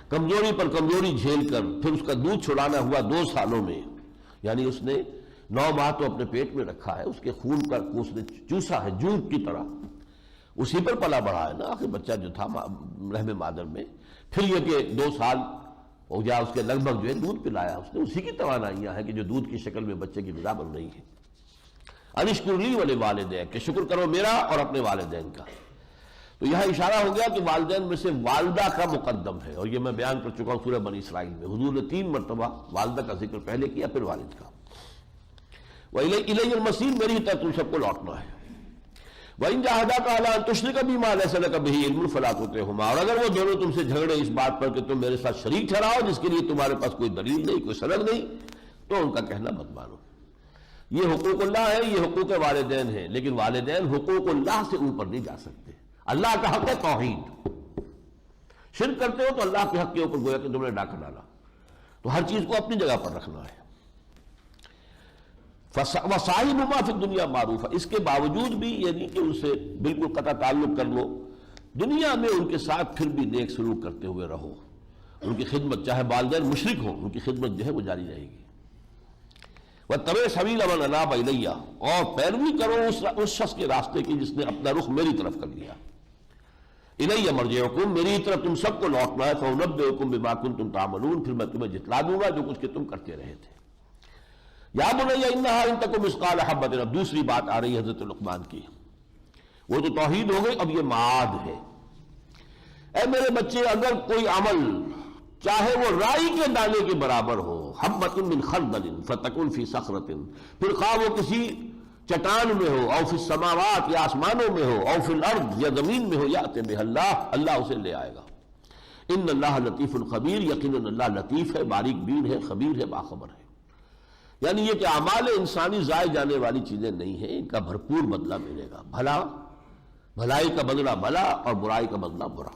کمزوری پر کمزوری جھیل کر، پھر اس کا دودھ چھڑانا ہوا 2 سالوں میں، یعنی اس نے 9 ماہ تو اپنے پیٹ میں رکھا ہے، اس کے خون کا اس نے چوسا ہے جوک کی طرح، اسی پر پلا بڑھا ہے نا آخر بچہ جو تھا رحم مادر میں، پھر یہ کہ 2 سال ہو گیا اس کے لگ بھگ جو ہے دودھ پلایا اس نے، اسی کی توانائیاں ہیں کہ جو دودھ کی شکل میں بچے کی غذا بن رہی ہے۔ ان اشکر لی ولوالدیک، کہ شکر کرو میرا اور اپنے والدین کا۔ تو یہاں اشارہ ہو گیا کہ والدین میں سے والدہ کا مقدم ہے، اور یہ میں بیان کر چکا ہوں سورہ بنی اسرائیل میں، حضور نے 3 مرتبہ والدہ کا ذکر پہلے کیا پھر والد کا۔ وَإِلَيَّ الْمَصِيرُ، میری ہی طرف تم سب کو لوٹنا ہے۔ وَإِن جَاهَدَاكَ عَلَىٰ أَن تُشْرِكَ بِي مَا لَيْسَ لَكَ بِهِ عِلْمٌ فَلَا تُطِعْهُمَا، اور اگر وہ دونوں تم سے جھگڑے اس بات پر کہ تم میرے ساتھ شریک ٹھہراؤ جس کے لیے تمہارے پاس کوئی دلیل نہیں، کوئی سند نہیں، تو ان کا کہنا مت مانو۔ یہ حقوق اللہ ہے، یہ حقوق والدین ہیں، لیکن والدین حقوق اللہ سے اوپر نہیں جا سکتے۔ اللہ کا حق ہے توحید، شرک کرتے ہو تو اللہ کے حق کے اوپر گویا کہ تم نے ڈاکہ ڈالا، تو ہر چیز کو اپنی جگہ پر رکھنا ہے۔ وَصَاحِبُهُمَا فِي الدُّنْيَا مَعْرُوفًا، اس کے باوجود بھی یعنی کہ ان سے بالکل قطع تعلق کر لو، دنیا میں ان کے ساتھ پھر بھی نیک سلوک کرتے ہوئے رہو، ان کی خدمت، چاہے والدین مشرک ہوں ان کی خدمت جو ہے وہ جاری رہے گی۔ وَاتَّبِعْ سَبِيلَ مَنْ أَنَابَ إِلَيَّ، اور پیروی کرو اس شخص کے راستے کی جس نے اپنا رخ میری طرف کر لیا۔ إِلَيَّ مَرْجِعُكُمْ، میری طرف تم سب کو لوٹنا ہے، فَأُنَبِّئُكُم بِمَا كُنتُمْ تَعْمَلُونَ، پھر میں تمہیں جتلا دوں گا جو کچھ کہ تم کرتے رہے تھے۔ یا بنی انہا ان تک مثقال حبۃ، اب دوسری بات آ رہی ہے حضرت لقمان کی، وہ تو توحید ہو گئی، اب یہ معاد ہے۔ اے میرے بچے اگر کوئی عمل چاہے وہ رائی کے دانے کے برابر ہو، حبۃ من خردل فتکن فی صخرۃ، پھر خواہ وہ کسی چٹان میں ہو، او فی السماوات یا آسمانوں میں ہو، او فی الارض یا زمین میں ہو، یأتی بہ اللہ اسے لے آئے گا۔ ان اللہ لطیف خبیر، یقیناً اللہ لطیف ہے، باریک بین ہے، خبیر ہے، باخبر ہے۔ یعنی یہ کہ اعمال انسانی ضائع جانے والی چیزیں نہیں ہیں، ان کا بھرپور بدلہ ملے گا، بھلائی کا بدلہ بھلا اور برائی کا بدلہ برا۔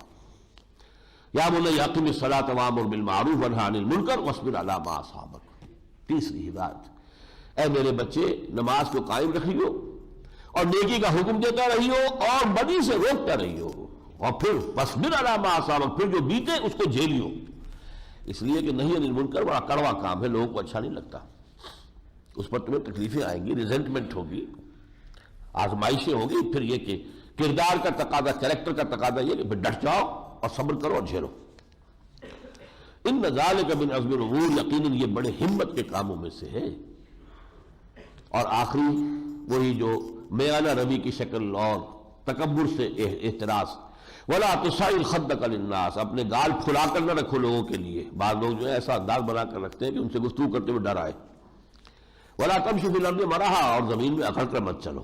یا بنی اقم الصلاۃ وامر بالمعروف وانہی عن المنکر واصبر علی ما اصابک، تیسری ہدایت، اے میرے بچے نماز کو قائم رکھیو اور نیکی کا حکم دیتا رہیو اور بدی سے روکتا رہیو، اور پھر واصبر علی ما اصابک، پھر جو بیتے اس کو جھیلیو، اس لیے کہ نہیں عن المنکر بڑا کڑوا کام ہے، لوگوں کو اچھا نہیں لگتا، اس پر تمہیں تکلیفیں آئیں گی، ریزنٹمنٹ ہوگی، آزمائشیں ہوں گی، پھر یہ کہ کردار کا تقاضا، کریکٹر کا تقاضا یہ کہ پھر ڈٹ جاؤ اور صبر کرو اور جھیلو۔ ان ذالک من عزم الامور، یقیناً یہ بڑے ہمت کے کاموں میں سے ہے۔ اور آخری وہی جو میانہ روی کی شکل اور تکبر سے احتراز، ولا تصعر خدک للناس، اپنے گال پھلا کر نہ رکھو لوگوں کے لیے۔ بعض لوگ جو ہے ایسا انداز بنا کر رکھتے ہیں کہ ان سے گفتگو کرتے ہوئے ڈر آئے۔ ولا تمشوا فی الارض مرحا، اور زمین میں اکڑ کر مت چلو۔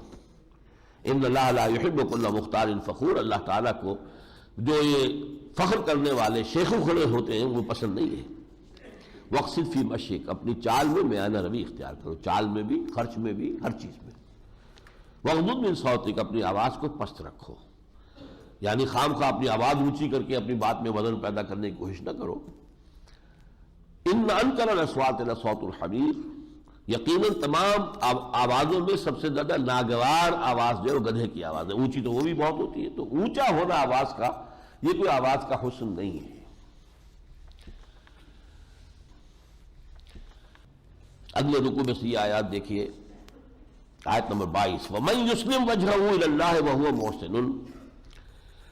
ان اللہ لا يحب كل مختال فخور، اللہ تعالیٰ کو جو یہ فخر کرنے والے شیخ و خلے ہوتے ہیں وہ پسند نہیں ہے۔ وقصد فی مشیک، اپنی چال میں میانہ روی اختیار کرو، چال میں بھی، خرچ میں بھی، ہر چیز میں۔ وغضض من صوتک، اپنی آواز کو پست رکھو، یعنی خام خواہ اپنی آواز اونچی کر کے اپنی بات میں وزن پیدا کرنے کی کوشش نہ کرو۔ ان انکر الاصوات لصوت الحمیر، یقیناً تمام آوازوں میں سب سے زیادہ ناگوار آواز جو ہے وہ گدھے کی آواز ہے۔ اونچی تو وہ بھی بہت ہوتی ہے، تو اونچا ہونا آواز کا یہ کوئی آواز کا حسن نہیں ہے۔ اگلے رکوع میں سے یہ آیات دیکھیے، آیت نمبر 22، وَمَن يُسْلِمْ وَجْهَهُ إِلَى اللَّهِ وَهُوَ مُحْسِنٌ،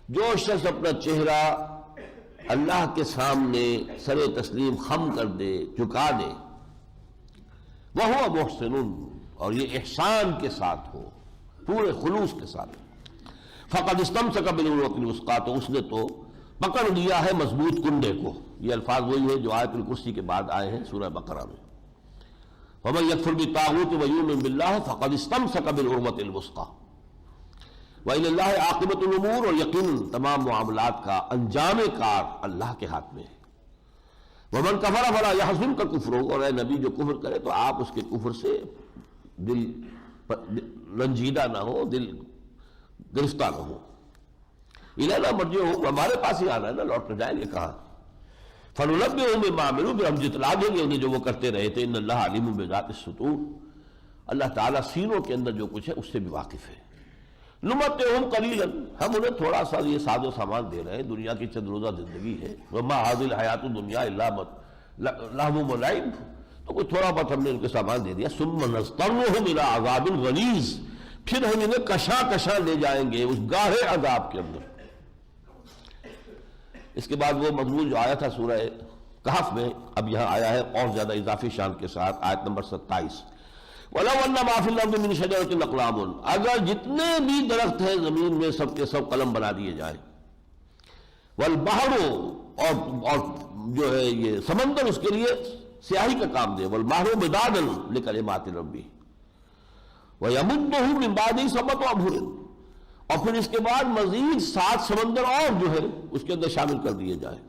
جو شخص اپنا چہرہ اللہ کے سامنے سر تسلیم خم کر دے، جھکا دے، وَهُوَ مُحْسِنٌ، اور یہ احسان کے ساتھ ہو، پورے خلوص کے ساتھ، فَقَدْ اسْتَمْسَكَ بِالْعُرْوَةِ الْوُثْقَىٰ، تو اس نے تو پکڑ لیا ہے مضبوط کنڈے کو۔ یہ الفاظ وہی ہے جو آیت الکرسی کے بعد آئے ہیں سورہ بقرہ میں۔ وَمَن يَكْفُرْ بِالطَّاغُوتِ وَيُؤْمِن بِاللَّهِ فَقَدِ اسْتَمْسَكَ بِالْعُرْوَةِ الْوُثْقَىٰ وَإِلَى اللَّهِ عَاقِبَةُ الْأُمُورِ، اور یقیناً تمام معاملات کا انجام کار اللہ کے ہاتھ میں ہے۔ وَمَن كَفَرَ فَلَا يَحْزُنكَ كُفْرُهُ، اور اے نبی جو کفر کرے تو آپ اس کے کفر سے دل رنجیدہ نہ ہو، دل گرفتہ نہ ہو۔ اِلَيْنَا مَرْجِعُهُمْ، ہمارے پاس ہی آنا ہے نا، لوٹ کر جائیں گے کہاں؟ فَنُنَبِّئُهُم بِمَا عَمِلُوا، پھر ہم جتلا دیں گے انہیں جو وہ کرتے رہے تھے۔ ان اللہ علیم بذات الصدور، اللہ تعالیٰ سینوں کے اندر جو کچھ ہے اس سے بھی واقف ہے۔ نُمَتِّعُهُمْ قَلِيلًا، ہم انہیں تھوڑا سا یہ ساز و سامان دے رہے ہیں، دنیا کی چند روزہ زندگی ہے۔ وَمَا هَٰذِهِ الْحَيَاةُ الدُّنْيَا إِلَّا لَهْوٌ وَلَعِبٌ، تو کوئی تھوڑا بہت ہم نے ان کے سامان دے دیا۔ ثُمَّ نَضْطَرُّهُمْ إِلَىٰ عَذَابٍ غَلِيظٍ، پھر ہم انہیں کشاں کشاں لے جائیں گے اس گاہے عذاب کے اندر۔ اس کے بعد وہ مضمون جو آیا تھا سورہ کہف میں، اب یہاں آیا ہے اور زیادہ اضافی شان کے ساتھ، آیت نمبر 27، وَلَوْ أَنَّ مَا فِي الْأَرْضِ مِن شَجَرَةٍ أَقْلَامٌ، اگر جتنے بھی درخت ہیں زمین میں سب کے سب قلم بنا دیے جائیں، وَالْبَحْرُ، اور جو ہے یہ سمندر اس کے لیے سیاہی کا کام دے، وَالْبَحْرُ مِدَادًا لِكَلِمَاتِ رَبِّهِ وَيَمُدُّهُ مِن بَعْدِهِ سَبْعَةُ أَبْحُرٍ، اور پھر اس کے بعد مزید 7 سمندر اور جو ہے اس کے اندر شامل کر دیے جائیں۔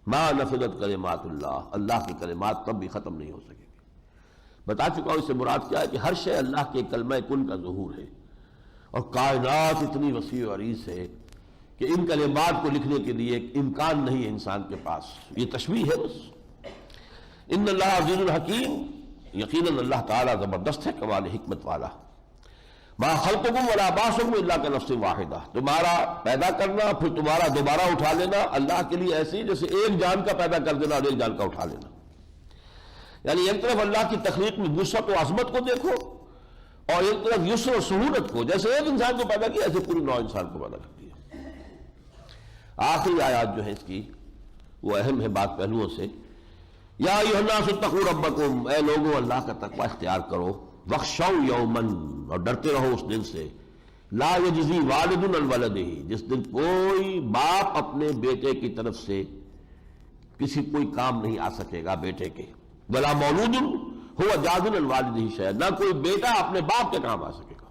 ما نفذت کلمات اللہ، اللہ کی کلمات تب بھی ختم نہیں ہو سکے گی۔ بتا چکا ہوں اس سے مراد کیا ہے کہ ہر شے اللہ کے کلمہ کن کا ظہور ہے، اور کائنات اتنی وسیع و عریض ہے کہ ان کلمات کو لکھنے کے لیے ایک امکان نہیں ہے انسان کے پاس، یہ تشبیہ ہے بس۔ ان اللہ عزیز الحکیم، یقیناً اللہ تعالیٰ زبردست ہے، کمال حکمت والا۔ ما خلقکم ولا بعثکم الا کنفس واحدہ، تمہارا پیدا کرنا پھر تمہارا دوبارہ اٹھا لینا اللہ کے لیے ایسی جیسے ایک جان کا پیدا کر دینا اور ایک جان کا اٹھا لینا۔ یعنی ایک طرف اللہ کی تخلیق میں وسعت و عظمت کو دیکھو، اور ایک طرف یسر و سہولت کو، جیسے ایک انسان کو پیدا کیا ایسے پوری 9 انسان کو پیدا کر دیا۔ آخری آیات جو ہے اس کی وہ اہم ہے بعض پہلوؤں سے۔ یا ایھا الناس اتقوا ربکم، اے لوگوں اللہ کا تقوی اختیار کرو، وَاخْشَوْا يَوْمًا، اور ڈرتے رہو اس دن سے، لا یجزی والد عن ولدہ، جس دن کوئی باپ اپنے بیٹے کی طرف سے کوئی کام نہیں آ سکے گا بیٹے کے، ولا مولود هو جاز عن والدہ شیئا، نہ کوئی بیٹا اپنے باپ کے کام آ سکے گا۔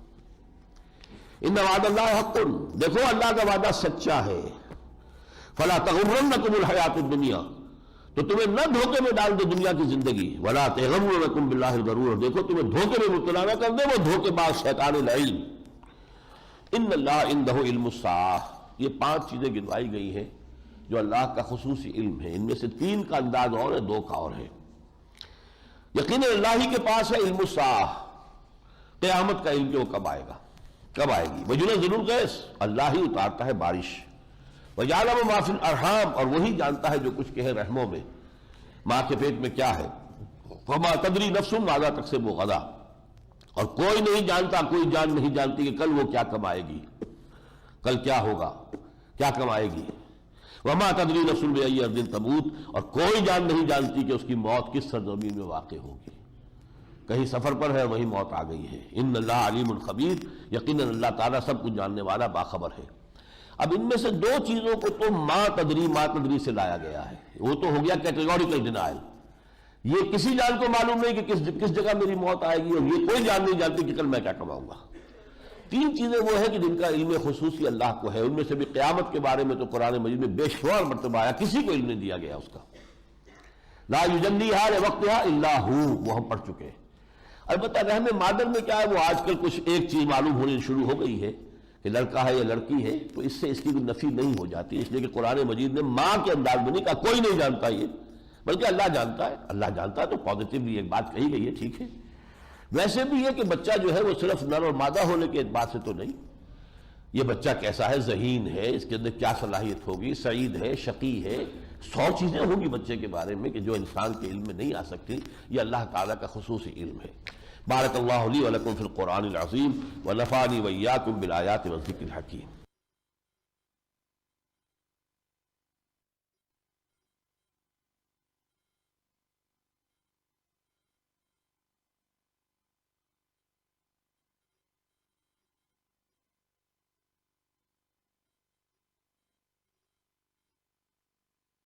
ان وعد اللہ حق، دیکھو اللہ کا وعدہ سچا ہے۔ فلا تغرنکم الحیات الدنیا، تو تمہیں نہ دھوکے میں ڈال دے دنیا کی زندگی، ولا تغرنکم باللہ الغرور، دیکھو تمہیں دھوکے میں مبتلا نہ کر دے وہ دھوکے باز شیطان لعین۔ ان اللہ عندہ علم الساعہ، یہ 5 چیزیں گنوائی گئی ہیں جو اللہ کا خصوصی علم ہے، ان میں سے 3 کا انداز اور ہے، 2 کا اور ہے۔ یقیناً اللہ ہی کے پاس ہے علم الساعہ، قیامت کا علم کہ وہ کب آئے گا، کب آئے گی۔ وَيُنَزِّلُ الْغَيْثَ، اللہ ہی اتارتا ہے بارش۔ وَيَعْلَمُ مَا فِي الْأَرْحَامِ، اور وہی جانتا ہے جو کچھ کہ ہے رحموں میں، ماں کے پیٹ میں کیا ہے۔ وَمَا تَدْرِي نَفْسٌ مَاذَا تَكْسِبُ غَدًا، اور کوئی نہیں جانتا، کوئی جان نہیں جانتی کہ کل وہ کیا کمائے گی، کل کیا ہوگا، کیا کمائے گی۔ وما تدری نفس بأی ارض تموت، اور کوئی جان نہیں جانتی کہ اس کی موت کس سرزمین میں واقع ہوگی، کہیں سفر پر ہے وہیں موت آ گئی ہے۔ ان اللہ علیم خبیر، یقیناً اللہ تعالیٰ سب کچھ جاننے والا باخبر ہے۔ اب ان میں سے دو چیزوں کو تو ما تدری سے لایا گیا ہے، وہ تو ہو گیا کیٹیگوریکل ڈینائل، یہ کسی جان کو معلوم نہیں کہ کس جگہ میری موت آئے گی، اور یہ کوئی جان نہیں جانتی کہ کل میں کیا کماؤں گا۔ تین چیزیں وہ ہیں کہ جن کا علم خصوصی اللہ کو ہے، ان میں سے بھی قیامت کے بارے میں تو قرآن مجید میں بے شمار مرتبہ آیا، کسی کو علم نہیں دیا گیا اس کا۔ لا یجلیھا لوقتھا الا ھو، وہ ہم پڑھ چکے ہیں۔ البتہ رحم مادر میں کیا ہے، وہ آج کل کچھ ایک چیز معلوم ہونی شروع ہو گئی ہے کہ لڑکا ہے یا لڑکی ہے، تو اس سے اس کی کوئی نفی نہیں ہو جاتی، اس لیے کہ قرآن مجید نے ماں کے انداز میں نہیں کہا کوئی نہیں جانتا یہ، بلکہ اللہ جانتا ہے۔ اللہ جانتا ہے تو پازیٹیولی ایک بات کہی گئی ہے، ٹھیک ہے۔ ویسے بھی یہ کہ بچہ جو ہے وہ صرف نر اور مادہ ہونے کے اعتبار سے تو نہیں، یہ بچہ کیسا ہے، ذہین ہے، اس کے اندر کیا صلاحیت ہوگی، سعید ہے، شقی ہے، 100 چیزیں ہوں گی بچے کے بارے میں کہ جو انسان کے علم میں نہیں آ سکتی، یہ اللہ تعالیٰ کا خصوصی علم ہے۔ بارک اللہ لی ولکم فی القرآن العظیم ونفعنی وإیاکم بالآیات والذکر الحکیم۔